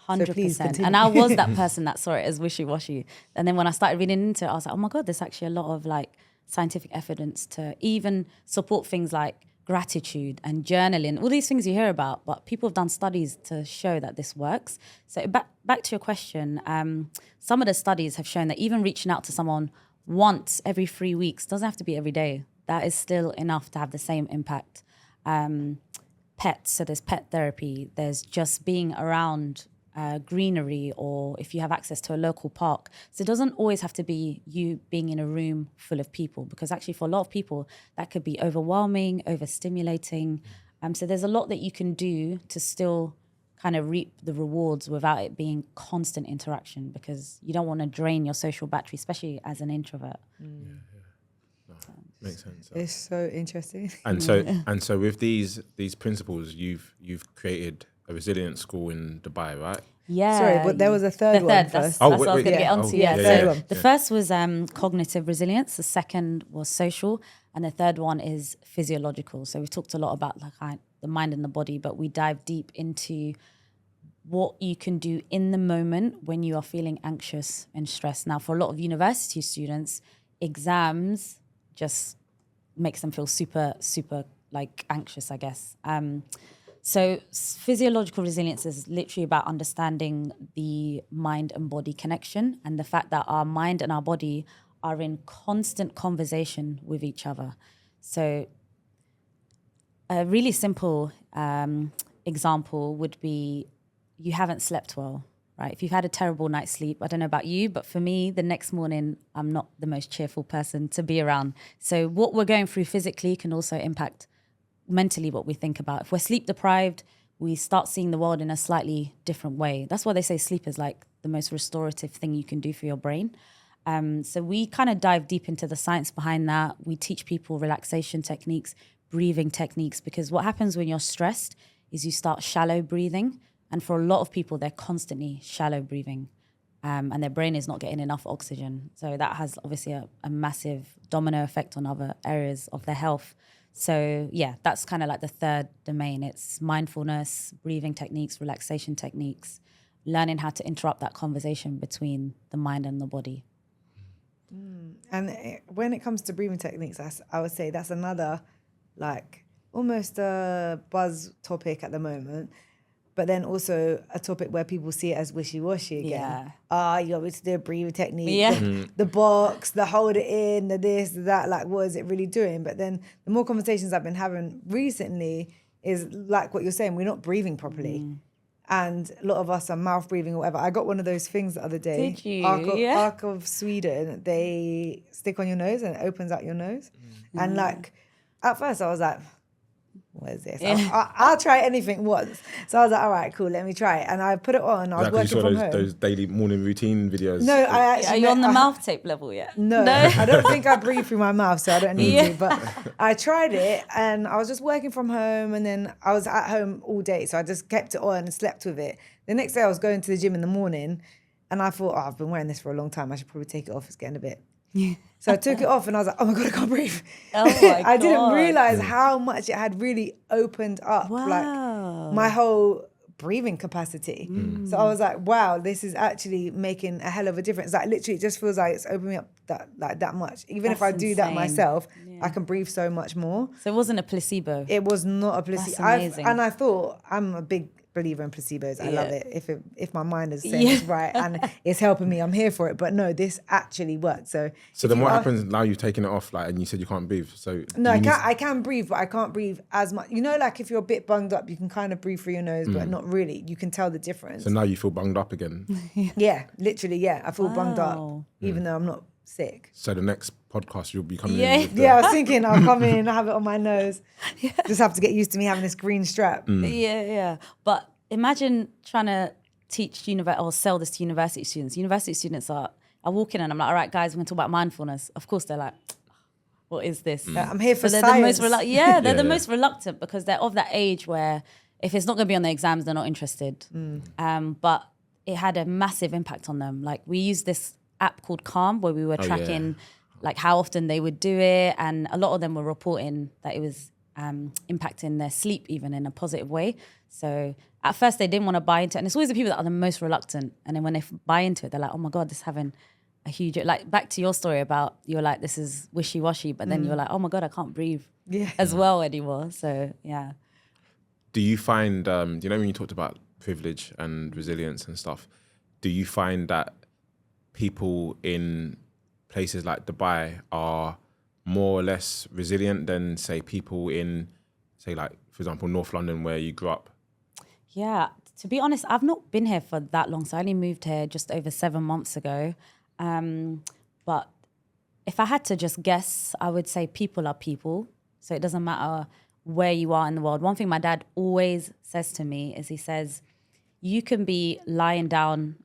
Speaker 3: 100%. And I was that person that saw it as wishy-washy. And then when I started reading into it, I was like, oh my God, there's actually a lot of like scientific evidence to even support things like gratitude and journaling, all these things you hear about, but people have done studies to show that this works. So back to your question, some of the studies have shown that even reaching out to someone once every 3 weeks, doesn't have to be every day, that is still enough to have the same impact. Pets, so there's pet therapy, there's just being around greenery, or if you have access to a local park. So it doesn't always have to be you being in a room full of people, because actually for a lot of people that could be overwhelming, overstimulating. So there's a lot that you can do to still kind of reap the rewards without it being constant interaction, because you don't want to drain your social battery, especially as an introvert.
Speaker 1: No, makes sense.
Speaker 2: It's so interesting.
Speaker 1: And so with these principles, you've created a resilience school in Dubai, right?
Speaker 3: Yeah.
Speaker 2: Sorry, but there was a third one
Speaker 3: That's
Speaker 2: first.
Speaker 3: what I was going to get onto.
Speaker 2: The
Speaker 3: first was cognitive resilience. The second was social. And the third one is physiological. So we've talked a lot about like the mind and the body, but we dive deep into what you can do in the moment when you are feeling anxious and stressed. Now, for a lot of university students, exams just makes them feel super, super like anxious, I guess. So physiological resilience is literally about understanding the mind and body connection and the fact that our mind and our body are in constant conversation with each other. So a really simple example would be you haven't slept well, right? If you've had a terrible night's sleep, I don't know about you, but for me, the next morning, I'm not the most cheerful person to be around. So what we're going through physically can also impact mentally what we think about. If we're sleep deprived, we start seeing the world in a slightly different way. That's why they say sleep is like the most restorative thing you can do for your brain. So we kind of dive deep into the science behind that. We teach people relaxation techniques, breathing techniques, because what happens when you're stressed is you start shallow breathing. And for a lot of people, they're constantly shallow breathing and their brain is not getting enough oxygen. So that has obviously a massive domino effect on other areas of their health. So yeah, that's kind of like the third domain. It's mindfulness, breathing techniques, relaxation techniques, learning how to interrupt that conversation between the mind and the body.
Speaker 2: And when it comes to breathing techniques, I would say that's another like almost a buzz topic at the moment, but then also a topic where people see it as wishy-washy again. You want me to do a breathing technique, the box, the hold it in, the this, the that, like what is it really doing? But then the more conversations I've been having recently is like what you're saying, we're not breathing properly. And a lot of us are mouth breathing or whatever. I got one of those things the other day.
Speaker 3: Did you?
Speaker 2: Arc of Sweden, they stick on your nose and it opens out your nose. And like, at first I was like, what is this? I'll try anything once. So I was like, all right, cool, let me try it. And I put it on. I was working from home.
Speaker 1: Those daily morning routine videos.
Speaker 2: No, I actually...
Speaker 3: Are you on the mouth tape level yet?
Speaker 2: No, I don't think I breathe through my mouth, so I don't need to. But I tried it and I was just working from home and then I was at home all day. So I just kept it on and slept with it. The next day I was going to the gym in the morning and I thought, I've been wearing this for a long time. I should probably take it off. It's getting a bit... So I took it off and I was like, oh my God, I can't breathe.
Speaker 3: Oh my God.
Speaker 2: I didn't realize how much it had really opened up like my whole breathing capacity. So I was like, wow, this is actually making a hell of a difference. Like literally it just feels like it's opening up that much. Even if
Speaker 3: That's
Speaker 2: I do that
Speaker 3: insane.
Speaker 2: myself,
Speaker 3: Yeah.
Speaker 2: I can breathe so much more.
Speaker 3: So it wasn't a placebo.
Speaker 2: It was not a placebo.
Speaker 3: That's amazing.
Speaker 2: And I thought, I'm a big believer in placebos. I love
Speaker 3: Yeah.
Speaker 2: it. If my mind is saying it's right and it's helping me, I'm here for it. But no, this actually worked. So
Speaker 1: then what happens now? You've taken it off, like, and you said you can't breathe. So
Speaker 2: no, I can breathe, but I can't breathe as much. You know, like if you're a bit bunged up, you can kind of breathe through your nose, but not really. You can tell the difference.
Speaker 1: So now you feel bunged up again.
Speaker 2: Yeah, literally, yeah. I feel bunged up,
Speaker 3: Wow.
Speaker 2: even though I'm not sick.
Speaker 1: So the next podcast you'll be coming
Speaker 3: Yeah.
Speaker 1: in with the,
Speaker 2: Yeah, I was thinking I'll come in, I have it on my nose. Just have to get used to me having this green strap.
Speaker 3: Yeah. But imagine trying to teach or sell this to university students. University students I walk in and I'm like, all right, guys, we're going to talk about mindfulness. Of course, they're like, what is this?
Speaker 2: I'm here for
Speaker 3: So they're
Speaker 2: science.
Speaker 3: the most they're the most reluctant because they're of that age where if it's not going to be on the exams, they're not interested. But it had a massive impact on them. Like we used this app called Calm where we were tracking like how often they would do it, and a lot of them were reporting that it was impacting their sleep even in a positive way. So at first they didn't want to buy into it, and it's always the people that are the most reluctant, and then when they buy into it, they're like, oh my God, this is having a huge, like back to your story about you're like, this is wishy-washy, but then you're like, oh my God, I can't breathe as well anymore. So yeah.
Speaker 1: Do you find, do you know when you talked about privilege and resilience and stuff, do you find that people in places like Dubai are more or less resilient than, say, people in, say, like, for example, North London where you grew up?
Speaker 3: Yeah, to be honest, I've not been here for that long. So I only moved here just over 7 months ago. But if I had to just guess, I would say people are people. So it doesn't matter where you are in the world. One thing my dad always says to me is he says, you can be lying down,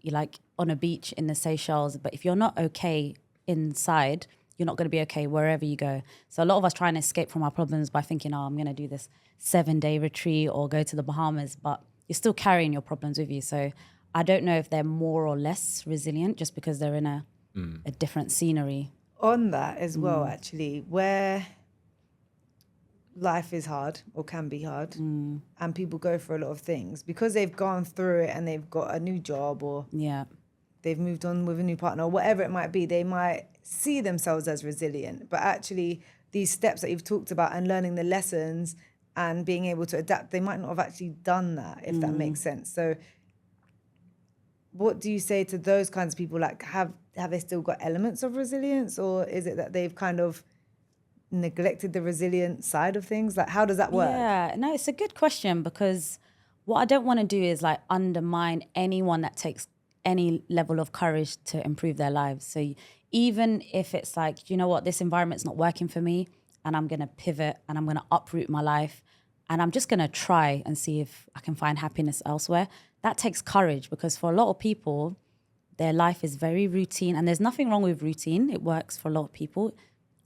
Speaker 3: like on a beach in the Seychelles, but if you're not okay inside, you're not going to be okay wherever you go. So a lot of us try and escape from our problems by thinking, oh, I'm going to do this 7-day retreat or go to the Bahamas, but you're still carrying your problems with you. So I don't know if they're more or less resilient just because they're in a different scenery.
Speaker 2: On that as well, actually, where life is hard or can be hard and people go for a lot of things because they've gone through it and they've got a new job or they've moved on with a new partner or whatever it might be, they might see themselves as resilient, but actually these steps that you've talked about and learning the lessons and being able to adapt, they might not have actually done that, if that makes sense. So what do you say to those kinds of people? Like, have they still got elements of resilience, or is it that they've kind of neglected the resilient side of things? Like, how does that work?
Speaker 3: Yeah, no, it's a good question because what I don't want to do is like undermine anyone that takes any level of courage to improve their lives. So even if it's like, you know what, this environment's not working for me and I'm going to pivot and I'm going to uproot my life and I'm just going to try and see if I can find happiness elsewhere. That takes courage because for a lot of people, their life is very routine, and there's nothing wrong with routine. It works for a lot of people.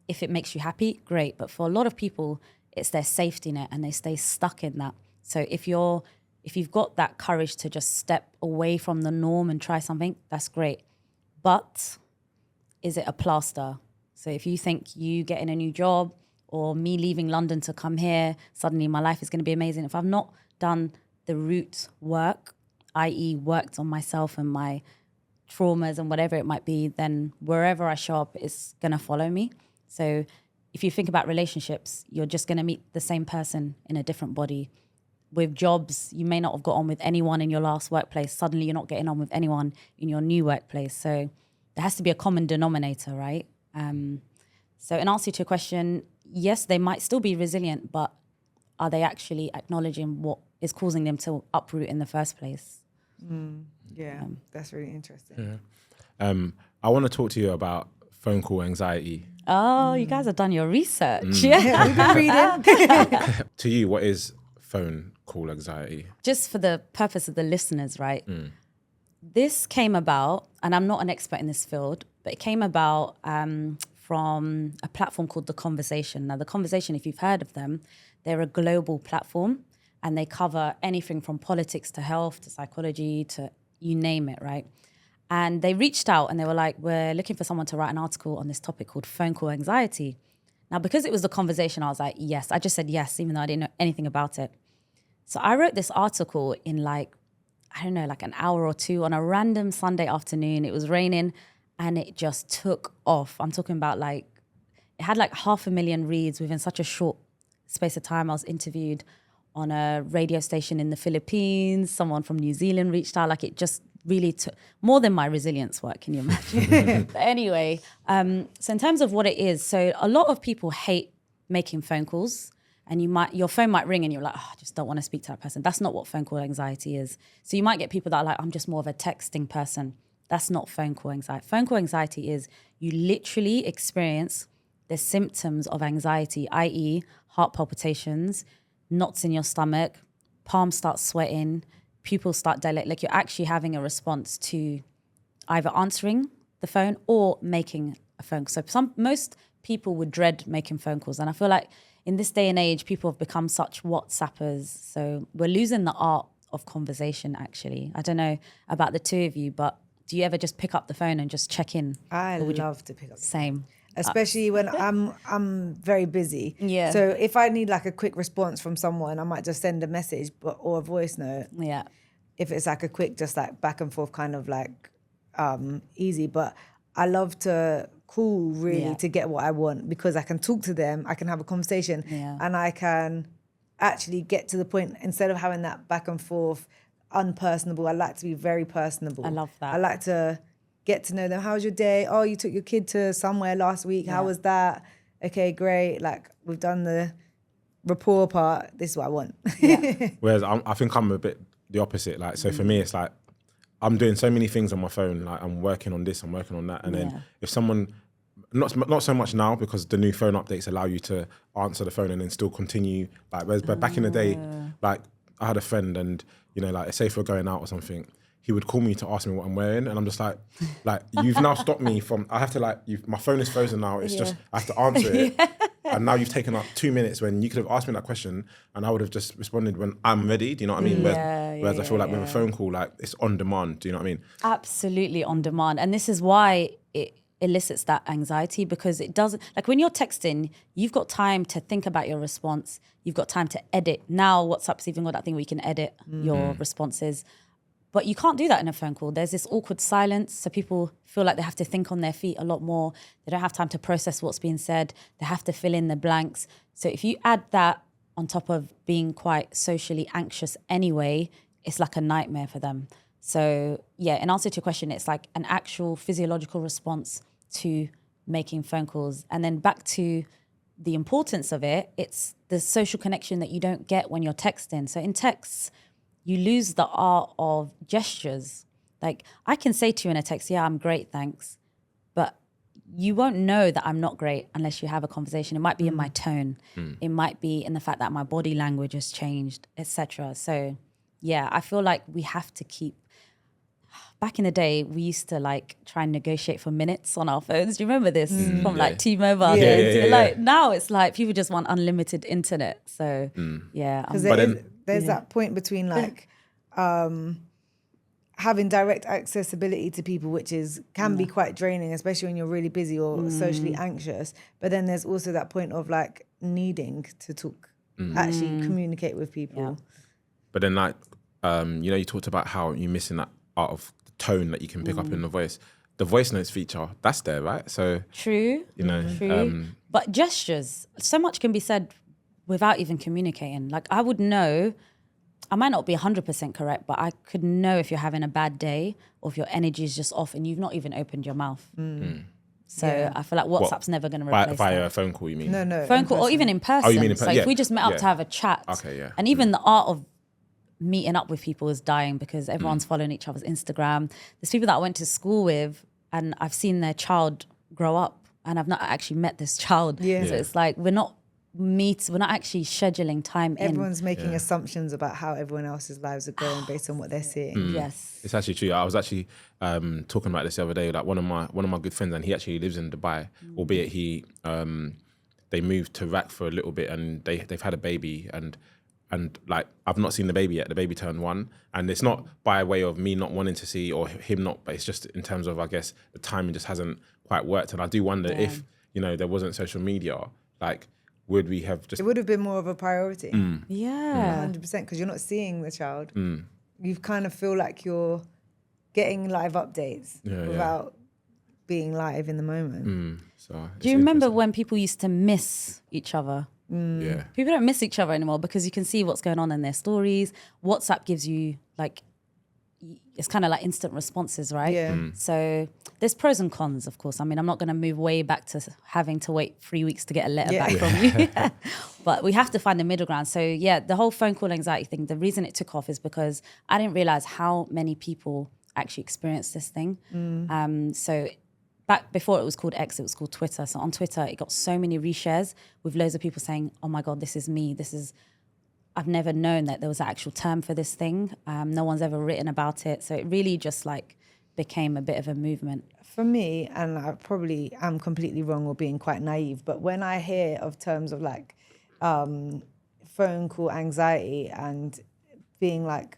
Speaker 3: If it makes you happy, great. But for a lot of people, it's their safety net and they stay stuck in that. So if you've got that courage to just step away from the norm and try something, that's great. But is it a plaster? So if you think you getting a new job or me leaving London to come here, suddenly my life is going to be amazing. If I've not done the root work, i.e. worked on myself and my traumas and whatever it might be, then wherever I show up, it's going to follow me. So if you think about relationships, you're just going to meet the same person in a different body. With jobs, you may not have got on with anyone in your last workplace. Suddenly you're not getting on with anyone in your new workplace. So there has to be a common denominator, right? So in answer to your question, yes, they might still be resilient, but are they actually acknowledging what is causing them to uproot in the first place?
Speaker 2: Yeah, that's really interesting.
Speaker 1: I want to talk to you about phone call anxiety.
Speaker 3: Oh, you guys have done your research.
Speaker 2: Yeah, we've been reading.
Speaker 1: To you, what is phone call anxiety?
Speaker 3: Just for the purpose of the listeners, right? This came about, and I'm not an expert in this field, but it came about from a platform called The Conversation. Now, The Conversation, if you've heard of them, they're a global platform and they cover anything from politics to health to psychology to you name it, right? And they reached out and they were like, we're looking for someone to write an article on this topic called phone call anxiety. Now, because it was The Conversation, I was like, yes. I just said yes, even though I didn't know anything about it. So I wrote this article in like an hour or two on a random Sunday afternoon. It was raining and it just took off. I'm talking about like, it had like 500,000 reads within such a short space of time. I was interviewed on a radio station in the Philippines. Someone from New Zealand reached out. Like it just really took more than my resilience work. Can you imagine? But anyway, so in terms of what it is, so a lot of people hate making phone calls, and your phone might ring and you're like, oh, I just don't want to speak to that person. That's not what phone call anxiety is. So you might get people that are like, I'm just more of a texting person. That's not phone call anxiety. Phone call anxiety is you literally experience the symptoms of anxiety, i.e. heart palpitations, knots in your stomach, palms start sweating, pupils start dilating. Like you're actually having a response to either answering the phone or making a phone call. So most people would dread making phone calls. And I feel like in this day and age, people have become such WhatsAppers. So we're losing the art of conversation, actually. I don't know about the two of you, but do you ever just pick up the phone and just check in?
Speaker 2: I love to pick up the phone.
Speaker 3: Same.
Speaker 2: Especially when I'm very busy.
Speaker 3: Yeah.
Speaker 2: So if I need like a quick response from someone, I might just send a message or a voice note.
Speaker 3: Yeah.
Speaker 2: If it's like a quick, just like back and forth kind of like easy. But I love to call really to get what I want, because I can talk to them, I can have a conversation, and I can actually get to the point instead of having that back and forth unpersonable. I like to be very personable.
Speaker 3: I love that.
Speaker 2: I like to get to know them. How was your day? Oh, you took your kid to somewhere last week. How was that? Okay, great. Like we've done the rapport part. This is what I want.
Speaker 1: Whereas I think I'm a bit the opposite. Like, so for me, it's like I'm doing so many things on my phone. Like I'm working on this, I'm working on that. And then if someone, not so much now because the new phone updates allow you to answer the phone and then still continue. Like, whereas but back in the day, like I had a friend and, you know, like say if we're going out or something, he would call me to ask me what I'm wearing, and I'm just like you've now stopped me from. I have to my phone is frozen now. It's just I have to answer it, and now you've taken up 2 minutes when you could have asked me that question, and I would have just responded when I'm ready. Do you know what I mean? Whereas I feel like with a phone call, like it's on demand. Do you know what I mean?
Speaker 3: Absolutely on demand, and this is why it elicits that anxiety, because it doesn't, like when you're texting, you've got time to think about your response. You've got time to edit. Now WhatsApp's even got that thing where you can edit your responses. But you can't do that in a phone call. There's this awkward silence. So people feel like they have to think on their feet a lot more. They don't have time to process what's being said. They have to fill in the blanks. So if you add that on top of being quite socially anxious anyway, it's like a nightmare for them. So yeah, in answer to your question, it's like an actual physiological response to making phone calls. And then back to the importance of it, it's the social connection that you don't get when you're texting. So in texts, you lose the art of gestures. Like I can say to you in a text, yeah, I'm great, thanks. But you won't know that I'm not great unless you have a conversation. It might be in my tone. It might be in the fact that my body language has changed, etc. So yeah, I feel like we have to keep, back in the day, we used to like try and negotiate for minutes on our phones. Do you remember this from like T-Mobile? Like now it's like people just want unlimited internet. So yeah.
Speaker 2: Because there's that point between like having direct accessibility to people, which can be quite draining, especially when you're really busy or socially anxious. But then there's also that point of like needing to talk, actually communicate with people.
Speaker 3: Yeah.
Speaker 1: But then like, you know, you talked about how you're missing that art of the tone that you can pick up in the voice. The voice notes feature, that's there, right? So
Speaker 3: true.
Speaker 1: You know,
Speaker 3: true. But gestures, so much can be said without even communicating. Like I would know, I might not be 100% correct, but I could know if you're having a bad day or if your energy is just off and you've not even opened your mouth. So I feel like WhatsApp's never going to replace
Speaker 1: via
Speaker 3: that.
Speaker 1: a phone call, you mean?
Speaker 2: No.
Speaker 3: Phone call or even in person.
Speaker 1: Oh, you mean in
Speaker 3: so
Speaker 1: person?
Speaker 3: if we just met up to have a chat.
Speaker 1: Okay, yeah.
Speaker 3: And even the art of meeting up with people is dying because everyone's following each other's Instagram. There's people that I went to school with and I've seen their child grow up and I've not actually met this child. So it's like we're not actually scheduling time in.
Speaker 2: Everyone's making assumptions about how everyone else's lives are going based on what they're seeing.
Speaker 3: Yes.
Speaker 1: It's actually true. I was actually talking about this the other day. Like one of my good friends, and he actually lives in Dubai, albeit they moved to Iraq for a little bit, and they've had a baby, and like I've not seen the baby yet. The baby turned 1, and it's not by way of me not wanting to see or him not, but it's just in terms of I guess the timing just hasn't quite worked. And I do wonder if there wasn't social media, like. Would we have just...
Speaker 2: It would have been more of a priority.
Speaker 3: Yeah.
Speaker 2: 100%, because you're not seeing the child. You kind of feel like you're getting live updates without being live in the moment.
Speaker 1: So
Speaker 3: Do you remember when people used to miss each other?
Speaker 1: Yeah.
Speaker 3: People don't miss each other anymore because you can see what's going on in their stories. WhatsApp gives you like, it's kind of like instant responses, right?
Speaker 2: Yeah.
Speaker 3: So there's pros and cons, of course. I mean, I'm not going to move way back to having to wait 3 weeks to get a letter back from you. But we have to find the middle ground. So yeah, the whole phone call anxiety thing, the reason it took off is because I didn't realize how many people actually experience this thing. So back before it was called X, it was called Twitter. So on Twitter, it got so many reshares with loads of people saying, oh my God, this is me. I've never known that there was an actual term for this thing. No one's ever written about it. So it really just like became a bit of a movement.
Speaker 2: For me, and I probably am completely wrong or being quite naive, but when I hear of terms of like phone call anxiety and being like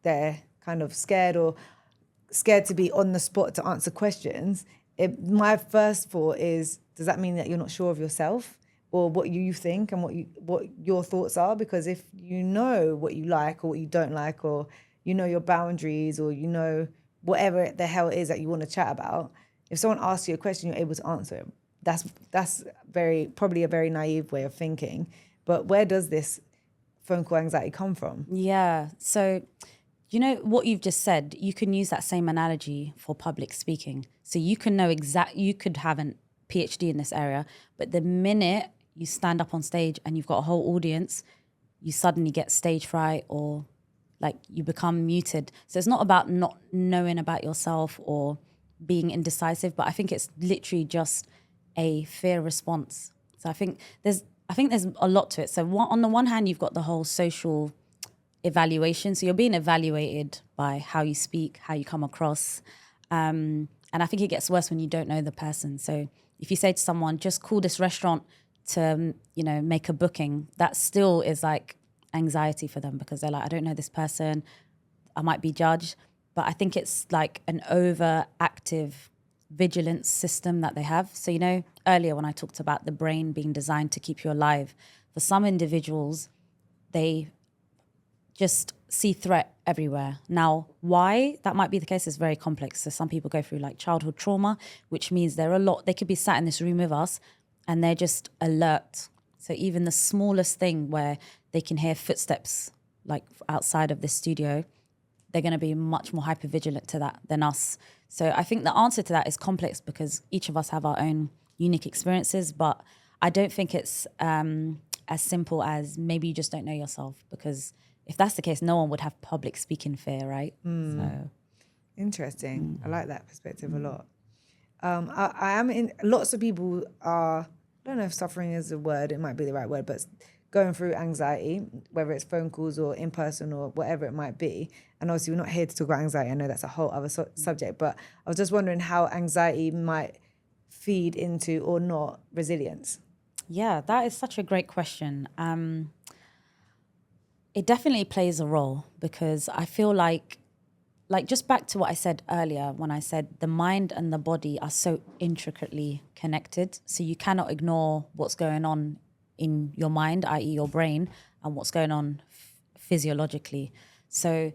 Speaker 2: they're kind of scared to be on the spot to answer questions, my first thought is, does that mean that you're not sure of yourself or what you think and what your thoughts are? Because if you know what you like or what you don't like, or you know your boundaries, or you know whatever the hell it is that you want to chat about, if someone asks you a question, you're able to answer it. That's probably a very naive way of thinking. But where does this phone call anxiety come from?
Speaker 3: Yeah. So, you know what you've just said, you can use that same analogy for public speaking. So you can know you could have a PhD in this area, but the minute you stand up on stage and you've got a whole audience, you suddenly get stage fright or like you become muted. So it's not about not knowing about yourself or being indecisive, but I think it's literally just a fear response. So I think there's a lot to it. So on the one hand, you've got the whole social evaluation. So you're being evaluated by how you speak, how you come across. And I think it gets worse when you don't know the person. So if you say to someone, just call this restaurant to, make a booking, that still is like anxiety for them because they're like, I don't know this person, I might be judged. But I think it's like an overactive vigilance system that they have. So, earlier when I talked about the brain being designed to keep you alive, for some individuals, they just see threat everywhere. Now, why that might be the case is very complex. So some people go through like childhood trauma, which means they could be sat in this room with us and they're just alert. So even the smallest thing where they can hear footsteps like outside of this studio, they're going to be much more hypervigilant to that than us. So I think the answer to that is complex because each of us have our own unique experiences, but I don't think it's as simple as maybe you just don't know yourself, because if that's the case, no one would have public speaking fear, right? So
Speaker 2: Interesting. I like that perspective a lot. I am in. Lots of people are, I don't know if suffering is a word, it might be the right word, but going through anxiety, whether it's phone calls or in person or whatever it might be. And obviously we're not here to talk about anxiety. I know that's a whole other subject, but I was just wondering how anxiety might feed into or not resilience.
Speaker 3: Yeah, that is such a great question. It definitely plays a role because I feel like just back to what I said earlier when I said the mind and the body are so intricately connected. So you cannot ignore what's going on in your mind, i.e. your brain, and what's going on physiologically. So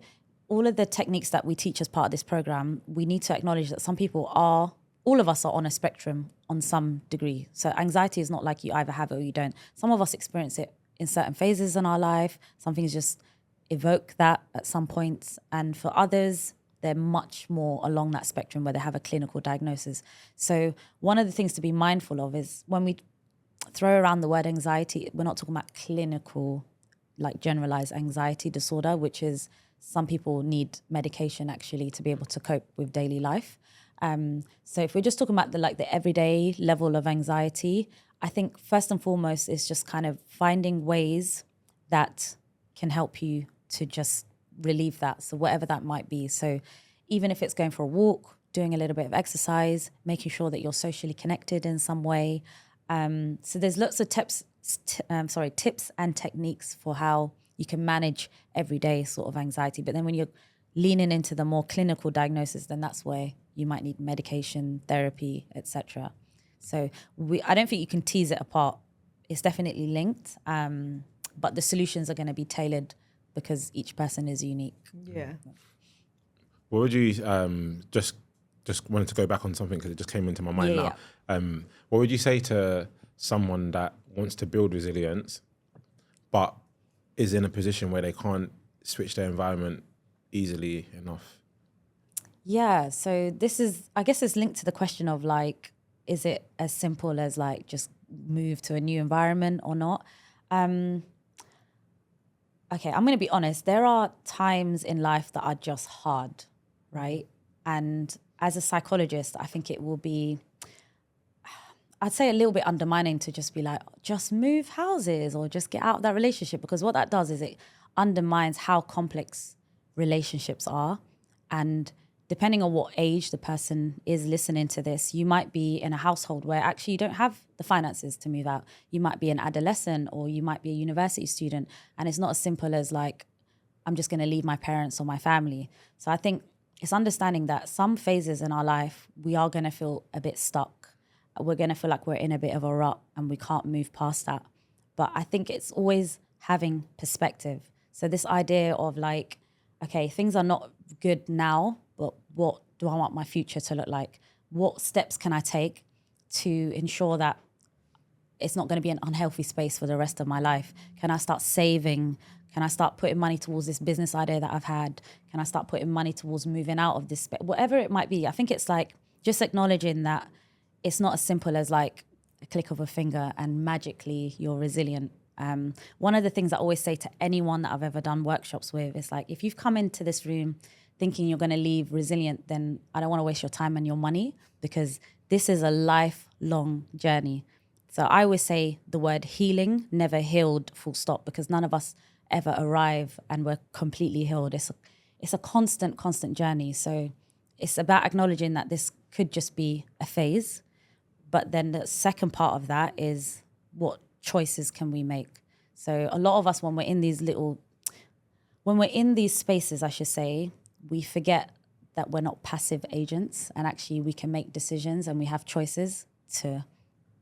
Speaker 3: all of the techniques that we teach as part of this program, we need to acknowledge that all of us are on a spectrum on some degree. So anxiety is not like you either have it or you don't. Some of us experience it in certain phases in our life. Some things just evoke that at some points. And for others, they're much more along that spectrum where they have a clinical diagnosis. So one of the things to be mindful of is when we throw around the word anxiety, we're not talking about clinical, like generalized anxiety disorder, which is some people need medication actually to be able to cope with daily life. So if we're just talking about the everyday level of anxiety, I think first and foremost is just kind of finding ways that can help you to just relieve that. So whatever that might be. So even if it's going for a walk, doing a little bit of exercise, making sure that you're socially connected in some way. So there's lots of tips and techniques for how you can manage everyday sort of anxiety. But then when you're leaning into the more clinical diagnosis, then that's where you might need medication, therapy, etc. So I don't think you can tease it apart. It's definitely linked, but the solutions are going to be tailored because each person is unique.
Speaker 2: Yeah.
Speaker 1: What would you just just wanted to go back on something because it just came into my mind
Speaker 3: Yeah,
Speaker 1: now. What would you say to someone that wants to build resilience, but is in a position where they can't switch their environment easily enough?
Speaker 3: Yeah, so I guess it's linked to the question of like, is it as simple as like just move to a new environment or not? Okay, I'm going to be honest. There are times in life that are just hard, right? And as a psychologist, I think it will be, I'd say a little bit undermining to just be like, just move houses or just get out of that relationship, because what that does is it undermines how complex relationships are. And depending on what age the person is listening to this, you might be in a household where actually you don't have the finances to move out. You might be an adolescent or you might be a university student. And it's not as simple as like, I'm just going to leave my parents or my family. So I think it's understanding that some phases in our life, we are going to feel a bit stuck. We're going to feel like we're in a bit of a rut and we can't move past that. But I think it's always having perspective. So this idea of like, okay, things are not good now, but what do I want my future to look like? What steps can I take to ensure that it's not going to be an unhealthy space for the rest of my life? Can I start saving? Can I start putting money towards this business idea that I've had? Can I start putting money towards moving out of this space? Whatever it might be, I think it's like just acknowledging that it's not as simple as like a click of a finger and magically you're resilient. One of the things I always say to anyone that I've ever done workshops with is like, if you've come into this room thinking you're going to leave resilient, then I don't want to waste your time and your money, because this is a lifelong journey. So I always say the word healing, never healed, full stop, because none of us ever arrive and we're completely healed. It's a constant journey. So it's about acknowledging that this could just be a phase. But then the second part of that is, what choices can we make? So a lot of us, when we're in these spaces, I should say, we forget that we're not passive agents, and actually we can make decisions and we have choices to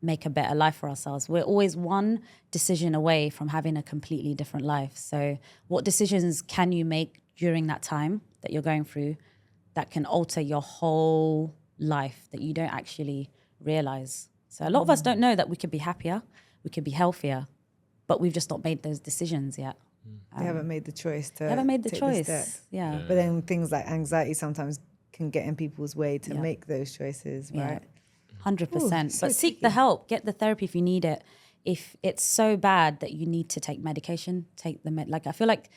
Speaker 3: make a better life for ourselves. We're always one decision away from having a completely different life. So what decisions can you make during that time that you're going through that can alter your whole life that you don't actually realize? So a lot of us don't know that we could be happier, we could be healthier, but we've just not made those decisions yet.
Speaker 2: They haven't made the choice to
Speaker 3: Haven't made the
Speaker 2: take
Speaker 3: choice.
Speaker 2: step.
Speaker 3: Yeah.
Speaker 2: But then things like anxiety sometimes can get in people's way to
Speaker 3: Yeah.
Speaker 2: make those choices,
Speaker 3: Yeah.
Speaker 2: right?
Speaker 3: 100%.
Speaker 2: so
Speaker 3: But seek the help, get the therapy if you need it. If it's so bad that you need to take medication, take the like I feel like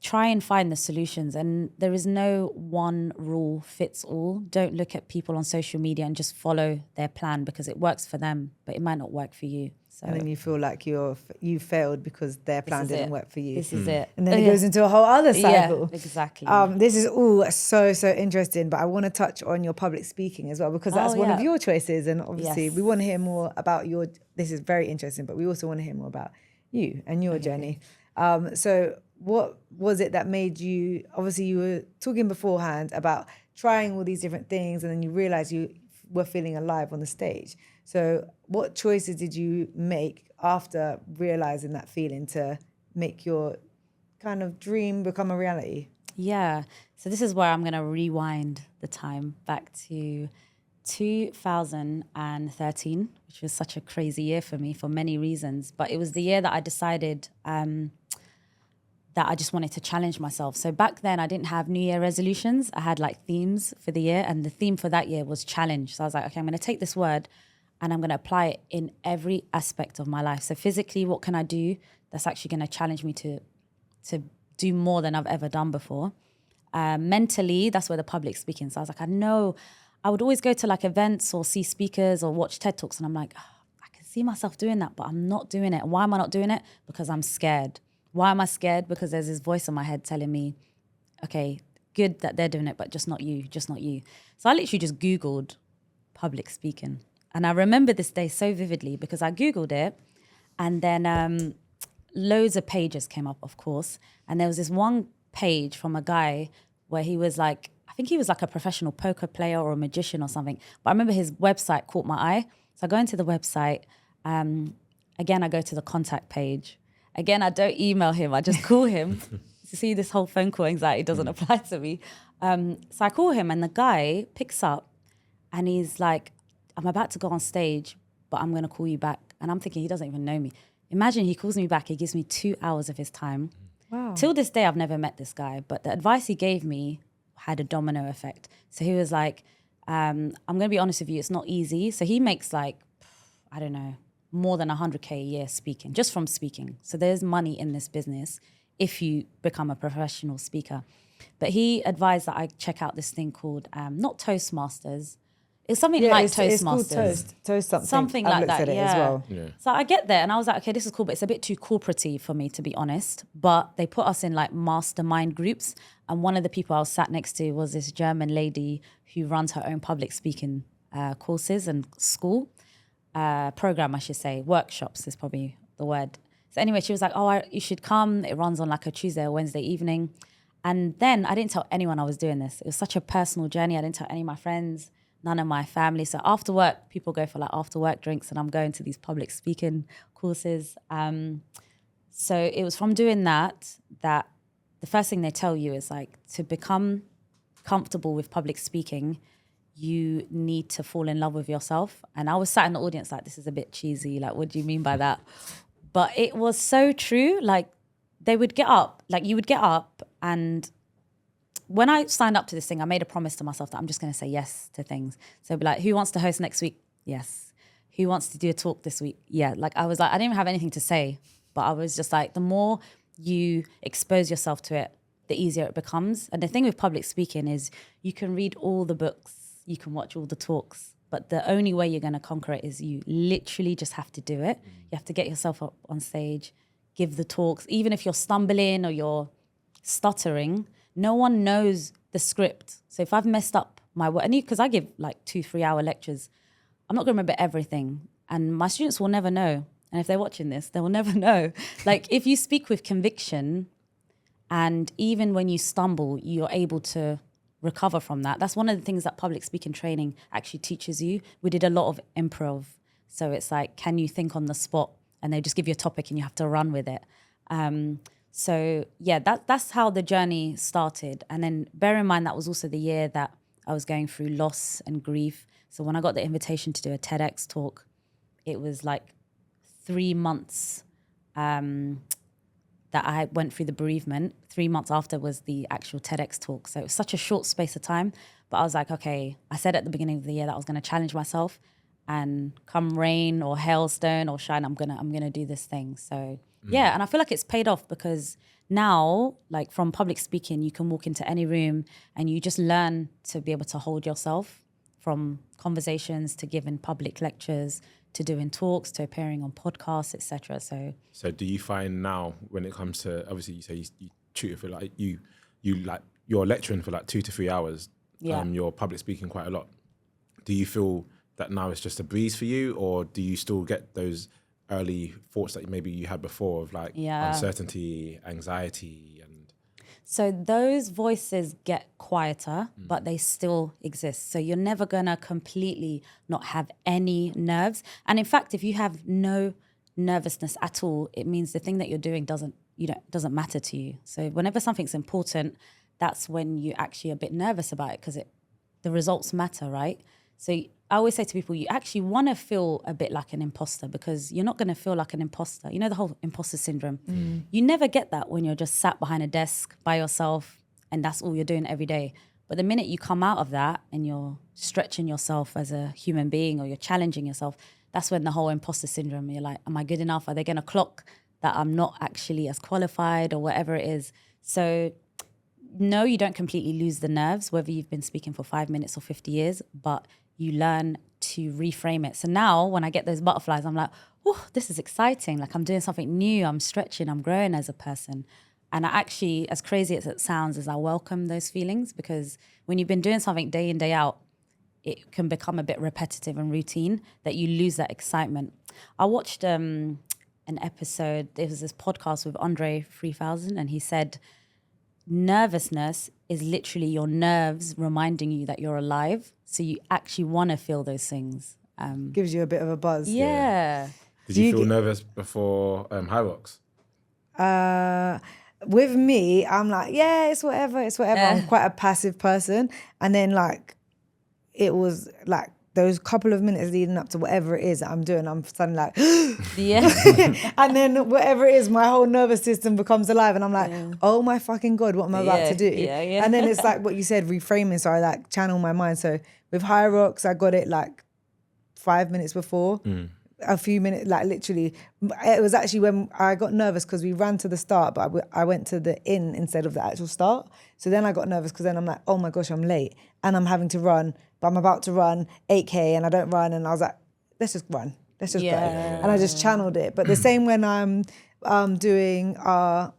Speaker 3: try and find the solutions, and there is no one rule fits all. Don't look at people on social media and just follow their plan because it works for them, but it might not work for you. So
Speaker 2: And then you feel like you failed because their plan
Speaker 3: is
Speaker 2: didn't
Speaker 3: it.
Speaker 2: work for you.
Speaker 3: This is it.
Speaker 2: And then it goes into a whole other cycle.
Speaker 3: Yeah, exactly.
Speaker 2: This is all so interesting, but I want to touch on your public speaking as well, because that's one of your choices, and obviously
Speaker 3: Yes.
Speaker 2: we want to hear more about your. This is very interesting, but we also want to hear more about you and your journey. So, what was it that made you? Obviously, you were talking beforehand about trying all these different things, and then you realized you were feeling alive on the stage. So, what choices did you make after realizing that feeling to make your kind of dream become a reality?
Speaker 3: Yeah. So this is where I'm going to rewind the time back to 2013, which was such a crazy year for me for many reasons. But it was the year that I decided that I just wanted to challenge myself. So back then I didn't have New Year resolutions. I had like themes for the year, and the theme for that year was challenge. So I was like, okay, I'm going to take this word and I'm going to apply it in every aspect of my life. So physically, what can I do that's actually going to challenge me to do more than I've ever done before? Mentally, that's where the public speaking. So I was like, I know I would always go to like events or see speakers or watch TED Talks, and I'm like, I can see myself doing that, but I'm not doing it. Why am I not doing it? Because I'm scared. Why am I scared? Because there's this voice in my head telling me, okay, good that they're doing it, but just not you, just not you. So I literally just Googled public speaking. And I remember this day so vividly because I Googled it, and then loads of pages came up, of course. And there was this one page from a guy where he was like, I think he was like a professional poker player or a magician or something. But I remember his website caught my eye. So I go into the website. Again, I go to the contact page. Again, I don't email him. I just call him. see this whole phone call anxiety doesn't apply to me. So I call him and the guy picks up and he's like, I'm about to go on stage, but I'm going to call you back. And I'm thinking he doesn't even know me. Imagine he calls me back. He gives me 2 hours of his time.
Speaker 2: Wow.
Speaker 3: Till this day, I've never met this guy, but the advice he gave me had a domino effect. So he was like, I'm going to be honest with you, it's not easy. So he makes like, I don't know, more than 100K a year speaking, just from speaking. So there's money in this business if you become a professional speaker. But he advised that I check out this thing called, not Toastmasters. It's something like Toastmasters.
Speaker 2: It's called Toast something.
Speaker 3: Something
Speaker 2: I've
Speaker 3: like
Speaker 2: looked
Speaker 3: that,
Speaker 2: at it
Speaker 3: yeah.
Speaker 2: as well.
Speaker 1: Yeah.
Speaker 3: So I get there and I was like, okay, this is cool, but it's a bit too corporate-y for me, to be honest. But they put us in like mastermind groups. And one of the people I was sat next to was this German lady who runs her own public speaking courses and school program, I should say. Workshops is probably the word. So anyway, she was like, you should come. It runs on like a Tuesday or Wednesday evening. And then I didn't tell anyone I was doing this. It was such a personal journey. I didn't tell any of my friends, none of my family. So after work, people go for like after work drinks and I'm going to these public speaking courses. So it was from doing that the first thing they tell you is like to become comfortable with public speaking, you need to fall in love with yourself. And I was sat in the audience like, this is a bit cheesy. Like, what do you mean by that? But it was so true. Like they would get up, like you would get up. And when I signed up to this thing, I made a promise to myself that I'm just going to say yes to things. So it'd be like, who wants to host next week? Yes. Who wants to do a talk this week? Yeah. Like I was like, I didn't even have anything to say, but I was just like, the more you expose yourself to it, the easier it becomes. And the thing with public speaking is you can read all the books, you can watch all the talks, but the only way you're going to conquer it is you literally just have to do it. You have to get yourself up on stage, give the talks. Even if you're stumbling or you're stuttering, no one knows the script. So if I've messed up my work, and because I give like 2-3 hour lectures, I'm not going to remember everything. And my students will never know. And if they're watching this, they will never know. Like if you speak with conviction and even when you stumble, you're able to recover from that. That's one of the things that public speaking training actually teaches you. We did a lot of improv. So it's like, can you think on the spot? And they just give you a topic and you have to run with it. So yeah, that's how the journey started. And then bear in mind, that was also the year that I was going through loss and grief. So when I got the invitation to do a TEDx talk, it was like 3 months that I went through the bereavement. 3 months after was the actual TEDx talk. So it was such a short space of time. But I was like, okay, I said at the beginning of the year that I was going to challenge myself, and come rain or hailstone or shine, I'm gonna do this thing. So yeah, and I feel like it's paid off because now, like from public speaking, you can walk into any room and you just learn to be able to hold yourself, from conversations to giving public lectures to doing talks to appearing on podcasts, etc. So
Speaker 1: do you find now when it comes to, obviously you say you tutor for like you're lecturing for like 2 to 3 hours.
Speaker 3: Yeah.
Speaker 1: You're public speaking quite a lot. Do you feel that now it's just a breeze for you, or do you still get those early thoughts that maybe you had before of like uncertainty, anxiety, and
Speaker 3: so those voices get quieter, but they still exist. So you're never gonna completely not have any nerves. And in fact, if you have no nervousness at all, it means the thing that you're doing doesn't matter to you. So whenever something's important, that's when you're actually a bit nervous about it because the results matter, right? So I always say to people, you actually want to feel a bit like an imposter because you're not going to feel like an imposter. You know, the whole imposter syndrome. You never get that when you're just sat behind a desk by yourself and that's all you're doing every day. But the minute you come out of that and you're stretching yourself as a human being or you're challenging yourself, that's when the whole imposter syndrome, you're like, am I good enough? Are they going to clock that I'm not actually as qualified or whatever it is? So no, you don't completely lose the nerves, whether you've been speaking for 5 minutes or 50 years, but you learn to reframe it. So now when I get those butterflies, I'm like, oh, this is exciting. Like I'm doing something new. I'm stretching. I'm growing as a person. And I actually, as crazy as it sounds, is I welcome those feelings because when you've been doing something day in, day out, it can become a bit repetitive and routine that you lose that excitement. I watched an episode. There was this podcast with Andre 3000 and he said, nervousness is literally your nerves reminding you that you're alive. So you actually want to feel those things.
Speaker 2: Gives you a bit of a buzz.
Speaker 3: Yeah.
Speaker 1: Did you feel nervous before High Rocks?
Speaker 2: with me, I'm like, yeah, it's whatever. I'm quite a passive person. And then like, it was like those couple of minutes leading up to whatever it is that I'm doing, I'm suddenly like,
Speaker 3: Yeah.
Speaker 2: and then whatever it is, my whole nervous system becomes alive. And I'm like, oh my fucking God, what am I about to do?
Speaker 3: Yeah.
Speaker 2: And then it's like what you said, reframing. So I like channel my mind. So with High Rocks, I got it like 5 minutes before. A few minutes, like literally, it was actually when I got nervous because we ran to the start, but I went to the inn instead of the actual start. So then I got nervous because then I'm like, oh my gosh, I'm late and I'm having to run, but I'm about to run 8K and I don't run. And I was like, let's just run. Let's just go. And I just channeled it. But the same when I'm doing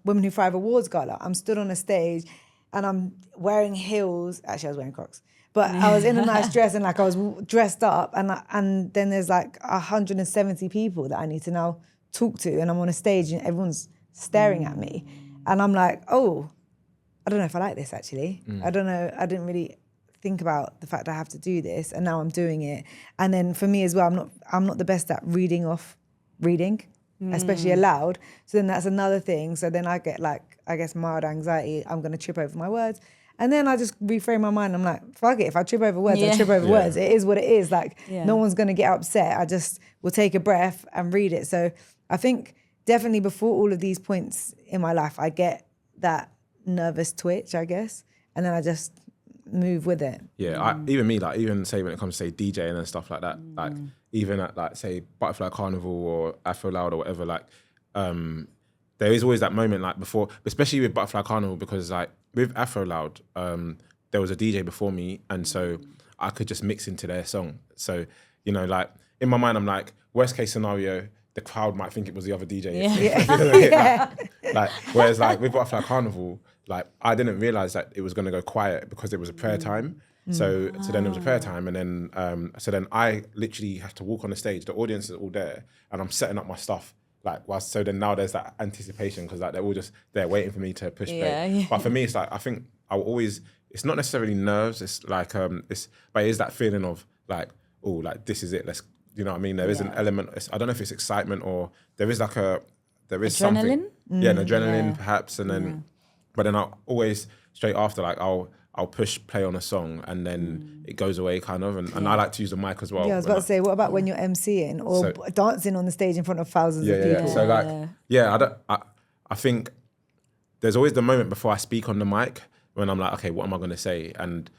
Speaker 2: Women Who Thrive Awards Gala, I'm stood on a stage and I'm wearing heels. Actually, I was wearing Crocs. But I was in a nice dress and like I was dressed up and then there's like 170 people that I need to now talk to and I'm on a stage and everyone's staring at me. And I'm like, oh, I don't know if I like this actually. I don't know. I didn't really think about the fact I have to do this and now I'm doing it. And then for me as well, I'm not the best at reading, especially aloud. So then that's another thing. So then I get like, I guess mild anxiety. I'm going to trip over my words. And then I just reframe my mind. I'm like, fuck it. If I trip over words, I trip over words. It is what it is. Like, no one's going to get upset. I just will take a breath and read it. So I think definitely before all of these points in my life, I get that nervous twitch, I guess. And then I just move with it.
Speaker 1: Yeah, even say when it comes to say DJing and stuff like that, like even at like say Butterfly Carnival or Afro Loud or whatever, like there is always that moment like before, especially with Butterfly Carnival, because like with Afro Loud, there was a DJ before me, and so I could just mix into their song. So, you know, like in my mind, I'm like, worst case scenario, the crowd might think it was the other DJ. Like, whereas like with Butterfly Carnival, like I didn't realize that it was going to go quiet because it was a prayer time. So then there was a prayer time, and then so then I literally had to walk on the stage. The audience is all there, and I'm setting up my stuff. Like, so then now there's that anticipation because like they're all just there waiting for me to push play. But for me, it's like I think I will always. It's not necessarily nerves. It's like but it is that feeling of like, oh, like this is it. Let's, you know what I mean. There is an element. I don't know if it's excitement or there is
Speaker 3: Adrenaline?
Speaker 1: something. Yeah, an adrenaline perhaps, and then, but then I'll always straight after like I'll push play on a song and then it goes away kind of, and I like to use the mic as well.
Speaker 2: Yeah, I was about to say, what about when you're MCing or dancing on the stage in front of thousands of people?
Speaker 1: So like, I think there's always the moment before I speak on the mic when I'm like, okay, what am I going to say? And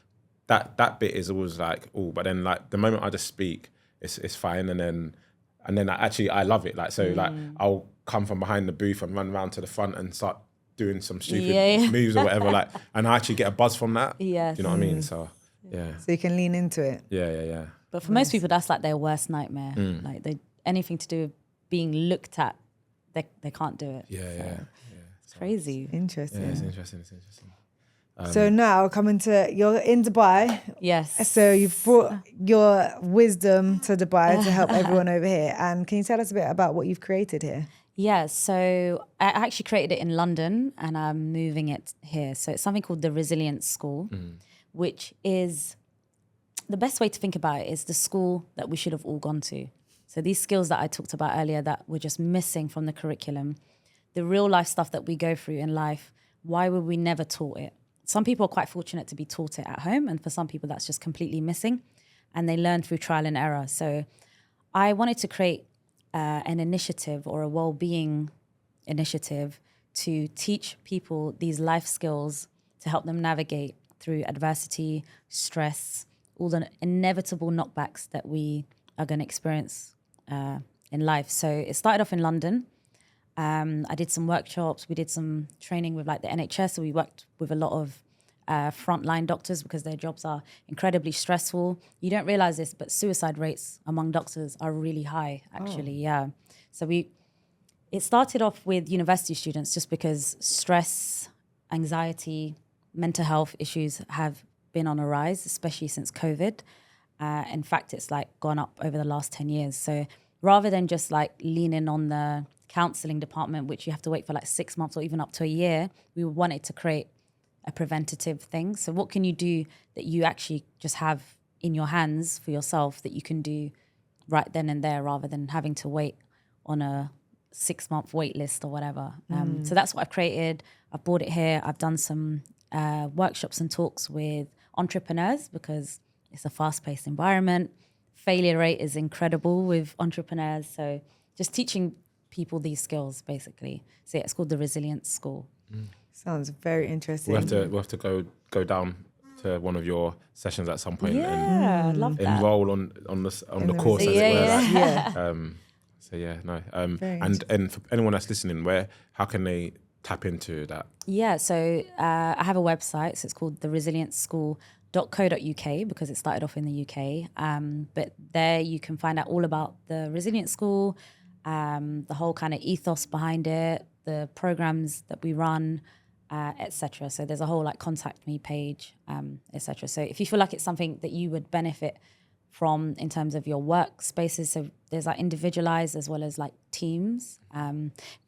Speaker 1: that bit is always like, oh, but then like the moment I just speak, it's fine. And then I love it. Like, so like I'll come from behind the booth and run around to the front and start doing some stupid moves or whatever, like, and I actually get a buzz from that.
Speaker 3: Yes.
Speaker 1: Do you know what I mean? So yeah.
Speaker 2: So you can lean into it.
Speaker 1: Yeah.
Speaker 3: But for most people, that's like their worst nightmare. Like anything to do with being looked at, they can't do it.
Speaker 1: Yeah.
Speaker 3: It's crazy.
Speaker 2: Interesting.
Speaker 1: Yeah, it's interesting.
Speaker 2: So now you're in Dubai.
Speaker 3: Yes.
Speaker 2: So you've brought your wisdom to Dubai to help everyone over here. And can you tell us a bit about what you've created here?
Speaker 3: Yeah, so I actually created it in London and I'm moving it here. So it's something called the Resilience School, which is, the best way to think about it is the school that we should have all gone to. So these skills that I talked about earlier that were just missing from the curriculum, the real life stuff that we go through in life, why were we never taught it? Some people are quite fortunate to be taught it at home, and for some people that's just completely missing, and they learn through trial and error. So I wanted to create an initiative or a well-being initiative to teach people these life skills to help them navigate through adversity, stress, all the inevitable knockbacks that we are going to experience in life. So it started off in London. I did some workshops. We did some training with like the NHS. So we worked with a lot of frontline doctors because their jobs are incredibly stressful. You don't realize this, but suicide rates among doctors are really high, actually. Yeah. So it started off with university students just because stress, anxiety, mental health issues have been on a rise, especially since COVID. In fact, it's like gone up over the last 10 years. So rather than just like leaning on the counseling department, which you have to wait for like 6 months or even up to a year, we wanted to create a preventative thing. So what can you do that you actually just have in your hands for yourself that you can do right then and there rather than having to wait on a 6-month wait list or whatever. So that's what I've created. I've brought it here. I've done some workshops and talks with entrepreneurs because it's a fast-paced environment. Failure rate is incredible with entrepreneurs. So just teaching people these skills, basically. So yeah, it's called the Resilience School.
Speaker 2: Sounds very interesting.
Speaker 1: We'll have to go down to one of your sessions at some point
Speaker 3: Yeah, I'd love
Speaker 1: and
Speaker 3: that.
Speaker 1: enroll on the course, as it were.
Speaker 3: Yeah.
Speaker 1: So yeah, no.
Speaker 2: Very
Speaker 1: And for anyone that's listening, how can they tap into that?
Speaker 3: Yeah, so I have a website, so it's called theresilientschool.co.uk because it started off in the UK. But there you can find out all about the Resilience School, the whole kind of ethos behind it, the programs that we run, etc. So there's a whole like contact me page, etc. So if you feel like it's something that you would benefit from in terms of your workspaces, so there's like individualized as well as like teams.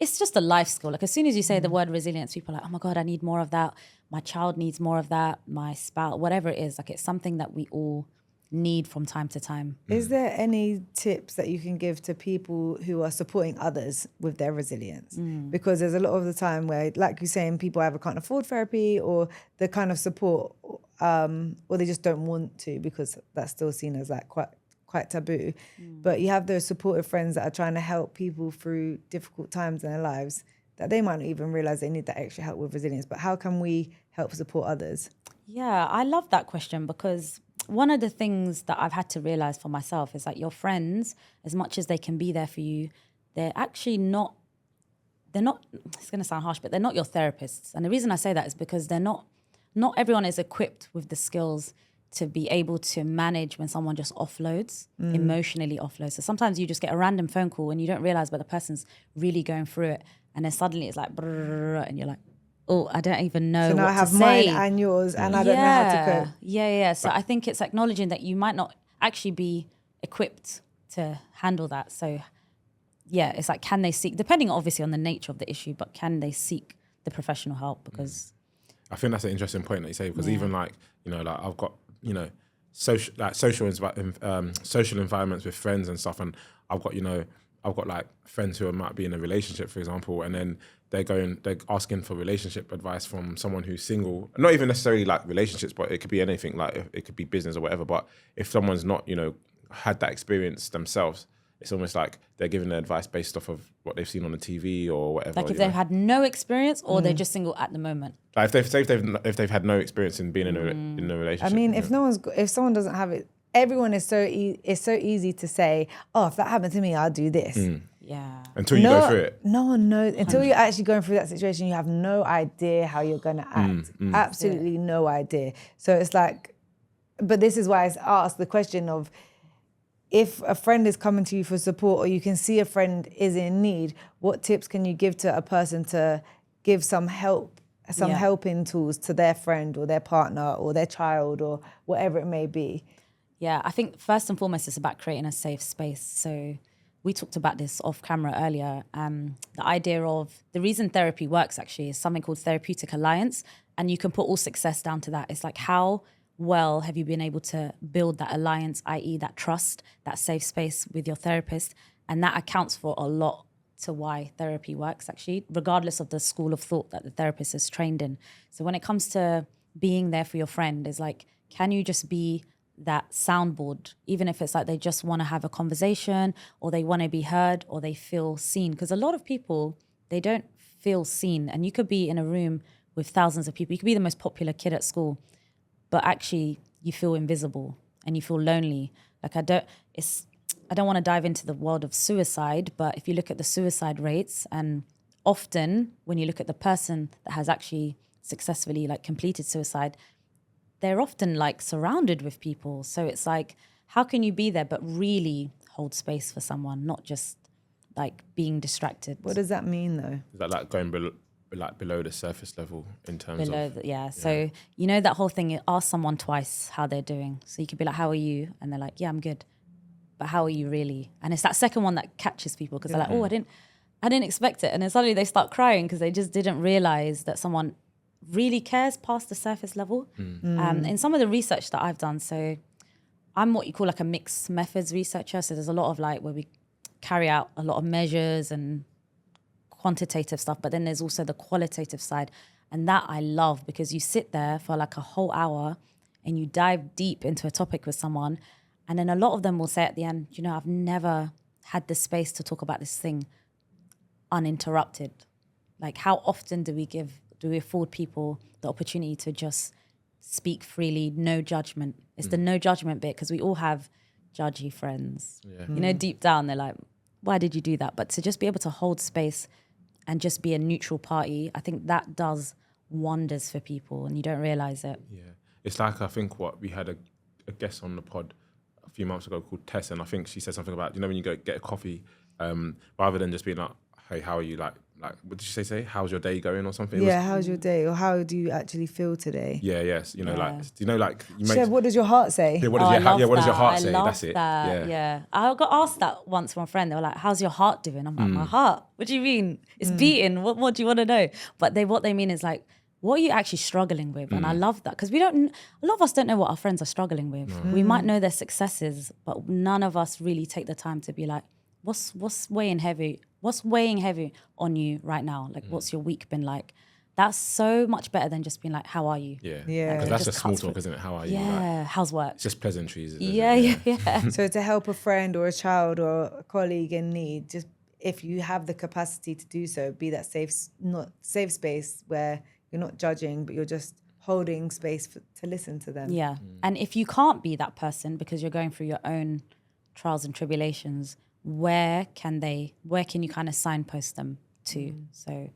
Speaker 3: It's just a life skill. Like as soon as you say the word resilience, people are like, oh my God, I need more of that. My child needs more of that. My spouse, whatever it is, like it's something that we all need from time to time.
Speaker 2: Is there any tips that you can give to people who are supporting others with their resilience? Because there's a lot of the time where, like you're saying, people either can't afford therapy or the kind of support, or they just don't want to because that's still seen as like quite taboo. But you have those supportive friends that are trying to help people through difficult times in their lives that they might not even realize they need that extra help with resilience. But how can we help support others?
Speaker 3: Yeah, I love that question because one of the things that I've had to realize for myself is that your friends, as much as they can be there for you, they're actually not, it's going to sound harsh, but they're not your therapists. And the reason I say that is because not everyone is equipped with the skills to be able to manage when someone just offloads, emotionally offloads. So sometimes you just get a random phone call and you don't realize, but the person's really going through it. And then suddenly it's like, brrr, and you're like, oh, I don't even know
Speaker 2: So now
Speaker 3: what
Speaker 2: I have
Speaker 3: to say.
Speaker 2: mine and yours and I don't know how to cope.
Speaker 3: Yeah. So I think it's acknowledging that you might not actually be equipped to handle that. So yeah, it's like, can they seek, depending obviously on the nature of the issue, but can they seek the professional help? Because
Speaker 1: I think that's an interesting point that you say, because even like, like I've got, social environments with friends and stuff, and I've got like friends who might be in a relationship, for example, and then they're asking for relationship advice from someone who's single. Not even necessarily like relationships, but it could be anything, like it could be business or whatever. But if someone's not, had that experience themselves, it's almost like they're giving their advice based off of what they've seen on the TV or whatever.
Speaker 3: like if they've had no experience or they're just single at the moment.
Speaker 1: Like if they've had no experience in being in a relationship.
Speaker 2: I mean, if someone doesn't have it, everyone is it's so easy to say, oh, if that happened to me, I'll do this.
Speaker 3: Yeah.
Speaker 1: Until you go through it.
Speaker 2: No one knows. Until you're actually going through that situation, you have no idea how you're going to act. Absolutely no idea. So it's like, but this is why I asked the question of, if a friend is coming to you for support or you can see a friend is in need, what tips can you give to a person to give some help, helping tools to their friend or their partner or their child or whatever it may be?
Speaker 3: Yeah, I think first and foremost, it's about creating a safe space. So we talked about this off camera earlier. The idea of the reason therapy works actually is something called therapeutic alliance. And you can put all success down to that. It's like, how well have you been able to build that alliance, i.e. that trust, that safe space with your therapist? And that accounts for a lot to why therapy works, actually, regardless of the school of thought that the therapist is trained in. So when it comes to being there for your friend, is like, can you just be that soundboard, even if it's like they just want to have a conversation or they want to be heard or they feel seen? Because a lot of people, they don't feel seen. And you could be in a room with thousands of people. You could be the most popular kid at school, but actually you feel invisible and you feel lonely. Like I don't want to dive into the world of suicide, but if you look at the suicide rates, and often when you look at the person that has actually successfully like completed suicide, they're often like surrounded with people. So it's like, how can you be there but really hold space for someone, not just like being distracted?
Speaker 2: What does that mean though?
Speaker 1: Is that like going below the surface level in terms of...
Speaker 3: So you know that whole thing, ask someone twice how they're doing. So you could be like, how are you? And they're like, yeah, I'm good. But how are you really? And it's that second one that catches people because they're like, oh, I didn't expect it. And then suddenly they start crying because they just didn't realize that someone really cares past the surface level. In some of the research that I've done, so I'm what you call like a mixed methods researcher. So there's a lot of like where we carry out a lot of measures and quantitative stuff, but then there's also the qualitative side. And that I love, because you sit there for like a whole hour and you dive deep into a topic with someone. And then a lot of them will say at the end, you know, I've never had the space to talk about this thing uninterrupted. Like, how often do we afford people the opportunity to just speak freely, no judgment? It's the no judgment bit, because we all have judgy friends.
Speaker 1: Yeah.
Speaker 3: You know, deep down, they're like, why did you do that? But to just be able to hold space and just be a neutral party, I think that does wonders for people, and you don't realize it.
Speaker 1: Yeah. It's like, I think we had a guest on the pod a few months ago called Tess, and I think she said something about, you know, when you go get a coffee, rather than just being like, hey, how are you? Like, what did she say? How's your day going or something?
Speaker 2: Yeah, how's your day? Or how do you actually feel today?
Speaker 1: Yeah, yes. You know, like, you know, like...
Speaker 2: Shev, what does your heart say?
Speaker 1: Yeah, what does your heart say? That's it.
Speaker 3: Yeah. I got asked that once from a friend. They were like, how's your heart doing? I'm like, my heart? What do you mean? It's beating. What do you want to know? But what they mean is like, what are you actually struggling with? And I love that, because a lot of us don't know what our friends are struggling with. We might know their successes, but none of us really take the time to be like, what's weighing heavy? What's weighing heavy on you right now? Like, what's your week been like? That's so much better than just being like, how are you?
Speaker 1: Yeah.
Speaker 2: Yeah.
Speaker 1: Because that's just small talk, isn't it? How are you?
Speaker 3: Yeah.
Speaker 1: Like,
Speaker 3: how's work?
Speaker 1: it's just pleasantries. Isn't
Speaker 3: Yeah.
Speaker 1: it?
Speaker 2: So to help a friend or a child or a colleague in need, just if you have the capacity to do so, be that safe space where you're not judging, but you're just holding space to listen to them.
Speaker 3: Yeah. And if you can't be that person because you're going through your own trials and tribulations, where can you kind of signpost them to? So,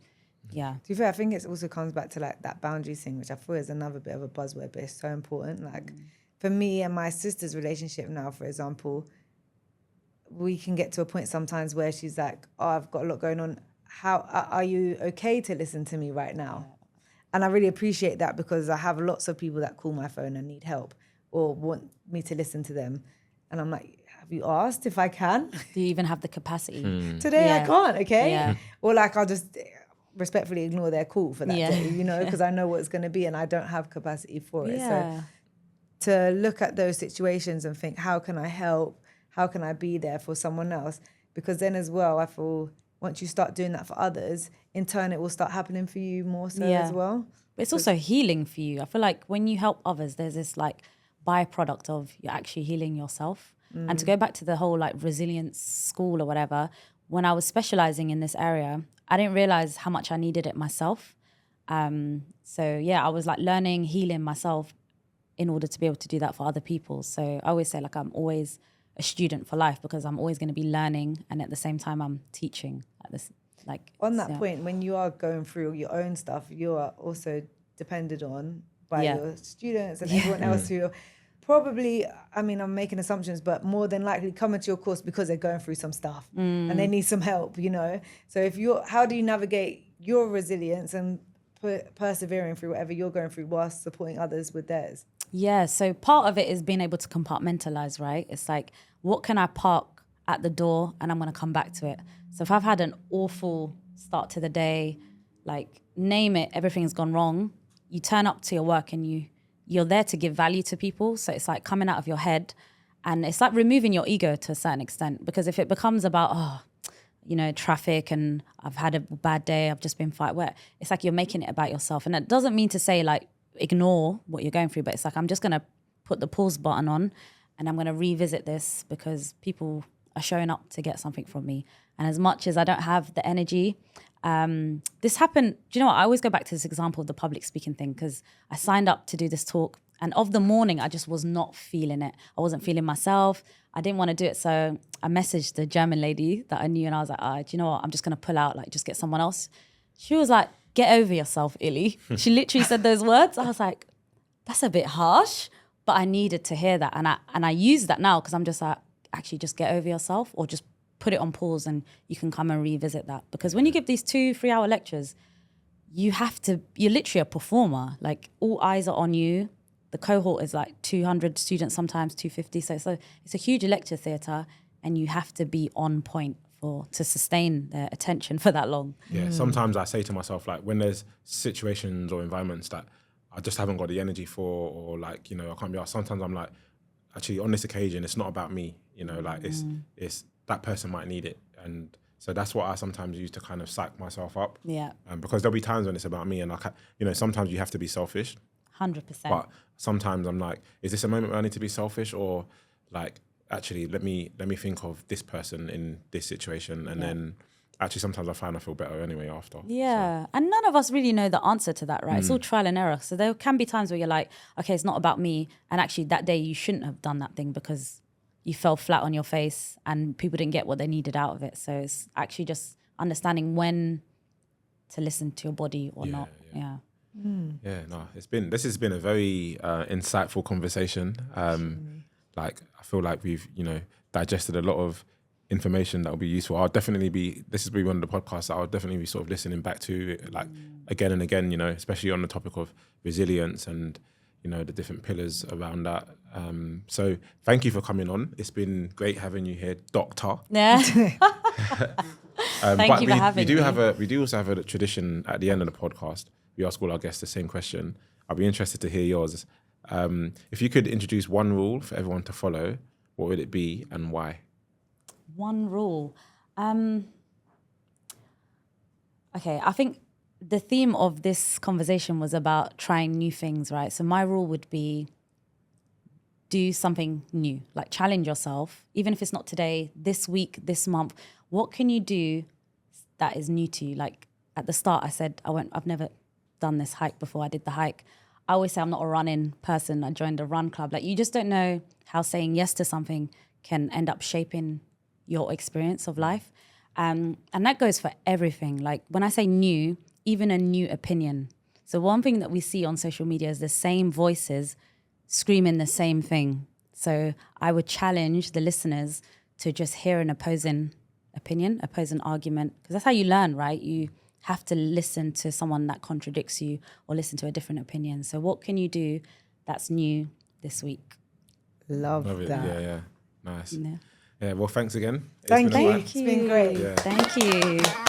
Speaker 3: yeah.
Speaker 2: To be fair, I think it also comes back to like that boundaries thing, which I feel is another bit of a buzzword, but it's so important. Like for me and my sister's relationship now, for example, we can get to a point sometimes where she's like, oh, I've got a lot going on. How are you okay to listen to me right now? And I really appreciate that, because I have lots of people that call my phone and need help or want me to listen to them. And I'm like, have you asked if I can?
Speaker 3: Do you even have the capacity?
Speaker 2: Today I can't, okay?
Speaker 3: Yeah.
Speaker 2: Or like I'll just respectfully ignore their call for that day, you know, because I know what it's going to be and I don't have capacity for it.
Speaker 3: Yeah.
Speaker 2: So to look at those situations and think, how can I help? How can I be there for someone else? Because then as well, I feel once you start doing that for others, in turn, it will start happening for you more so as well.
Speaker 3: But it's also healing for you. I feel like when you help others, there's this like byproduct of you're actually healing yourself. And to go back to the whole like resilience school or whatever, when I was specializing in this area, I didn't realize how much I needed it myself. So yeah, I was like learning, healing myself in order to be able to do that for other people. So I always say like I'm always a student for life, because I'm always going to be learning, and at the same time I'm teaching at this. Like
Speaker 2: on that point, when you are going through your own stuff, you are also depended on by your students and everyone else who probably, I mean, I'm making assumptions, but more than likely coming to your course because they're going through some stuff and they need some help, you know? So how do you navigate your resilience and persevering through whatever you're going through whilst supporting others with theirs?
Speaker 3: Yeah, so part of it is being able to compartmentalize, right? It's like, what can I park at the door and I'm going to come back to it? So if I've had an awful start to the day, like name it, everything's gone wrong, you turn up to your work and you're there to give value to people. So it's like coming out of your head, and it's like removing your ego to a certain extent, because if it becomes about, traffic and I've had a bad day, I've just been wet, it's like you're making it about yourself. And that doesn't mean to say like ignore what you're going through, but it's like I'm just going to put the pause button on and I'm going to revisit this because people are showing up to get something from me. And as much as I don't have the energy, this happened, do you know what? I always go back to this example of the public speaking thing, because I signed up to do this talk, and of the morning, I just was not feeling it. I wasn't feeling myself. I didn't want to do it. So I messaged the German lady that I knew, and I was like, do you know what? I'm just going to pull out, like, just get someone else. She was like, get over yourself, Illy. She literally said those words. I was like, that's a bit harsh, but I needed to hear that. And I use that now, because I'm just like, actually just get over yourself, or just put it on pause and you can come and revisit that. Because when you give these 2-3 hour lectures, you're literally a performer. Like, all eyes are on you. The cohort is like 200 students, sometimes 250. So it's a huge lecture theatre, and you have to be on point to sustain their attention for that long.
Speaker 1: Yeah, sometimes I say to myself, like, when there's situations or environments that I just haven't got the energy for, or like, I can't be asked, sometimes I'm like, actually on this occasion, it's not about me, like it's that person might need it. And So that's what I sometimes use to kind of psych myself up.
Speaker 3: Yeah.
Speaker 1: Because there'll be times when it's about me, and sometimes you have to be selfish.
Speaker 3: 100%.
Speaker 1: But sometimes I'm like, is this a moment where I need to be selfish, or like, actually, let me think of this person in this situation, and then actually sometimes I find I feel better anyway after.
Speaker 3: Yeah. And none of us really know the answer to that, right? It's all trial and error. So there can be times where you're like, okay, it's not about me. And actually that day you shouldn't have done that thing because you fell flat on your face and people didn't get what they needed out of it. So it's actually just understanding when to listen to your body or not. Yeah.
Speaker 1: Yeah, no, this has been a very insightful conversation. Like, I feel like we've, digested a lot of information that will be useful. This will be one of the podcasts that I'll definitely be sort of listening back to, like, again and again, especially on the topic of resilience and, the different pillars around that. So thank you for coming on. It's been great having you here, Doctor.
Speaker 3: Yeah. Thank you for having me.
Speaker 1: We do also have a tradition at the end of the podcast. We ask all our guests the same question. I'll be interested to hear yours. If you could introduce one rule for everyone to follow, what would it be and why?
Speaker 3: One rule. Okay, I think the theme of this conversation was about trying new things, right? So my rule would be do something new, like challenge yourself, even if it's not today, this week, this month. What can you do that is new to you? Like at the start, I said, I've never done this hike before. I did the hike. I always say I'm not a running person. I joined a run club. Like, you just don't know how saying yes to something can end up shaping your experience of life. And that goes for everything. Like when I say new, even a new opinion. So one thing that we see on social media is the same voices screaming the same thing. So I would challenge the listeners to just hear an opposing opinion, opposing argument, because that's how you learn, right? You have to listen to someone that contradicts you or listen to a different opinion. So what can you do that's new this week?
Speaker 2: Love
Speaker 1: it.
Speaker 2: that.
Speaker 1: Yeah. Nice. Yeah, well, thanks again.
Speaker 2: Thank you.
Speaker 1: It's been
Speaker 2: It's been great.
Speaker 1: Yeah.
Speaker 3: Thank you.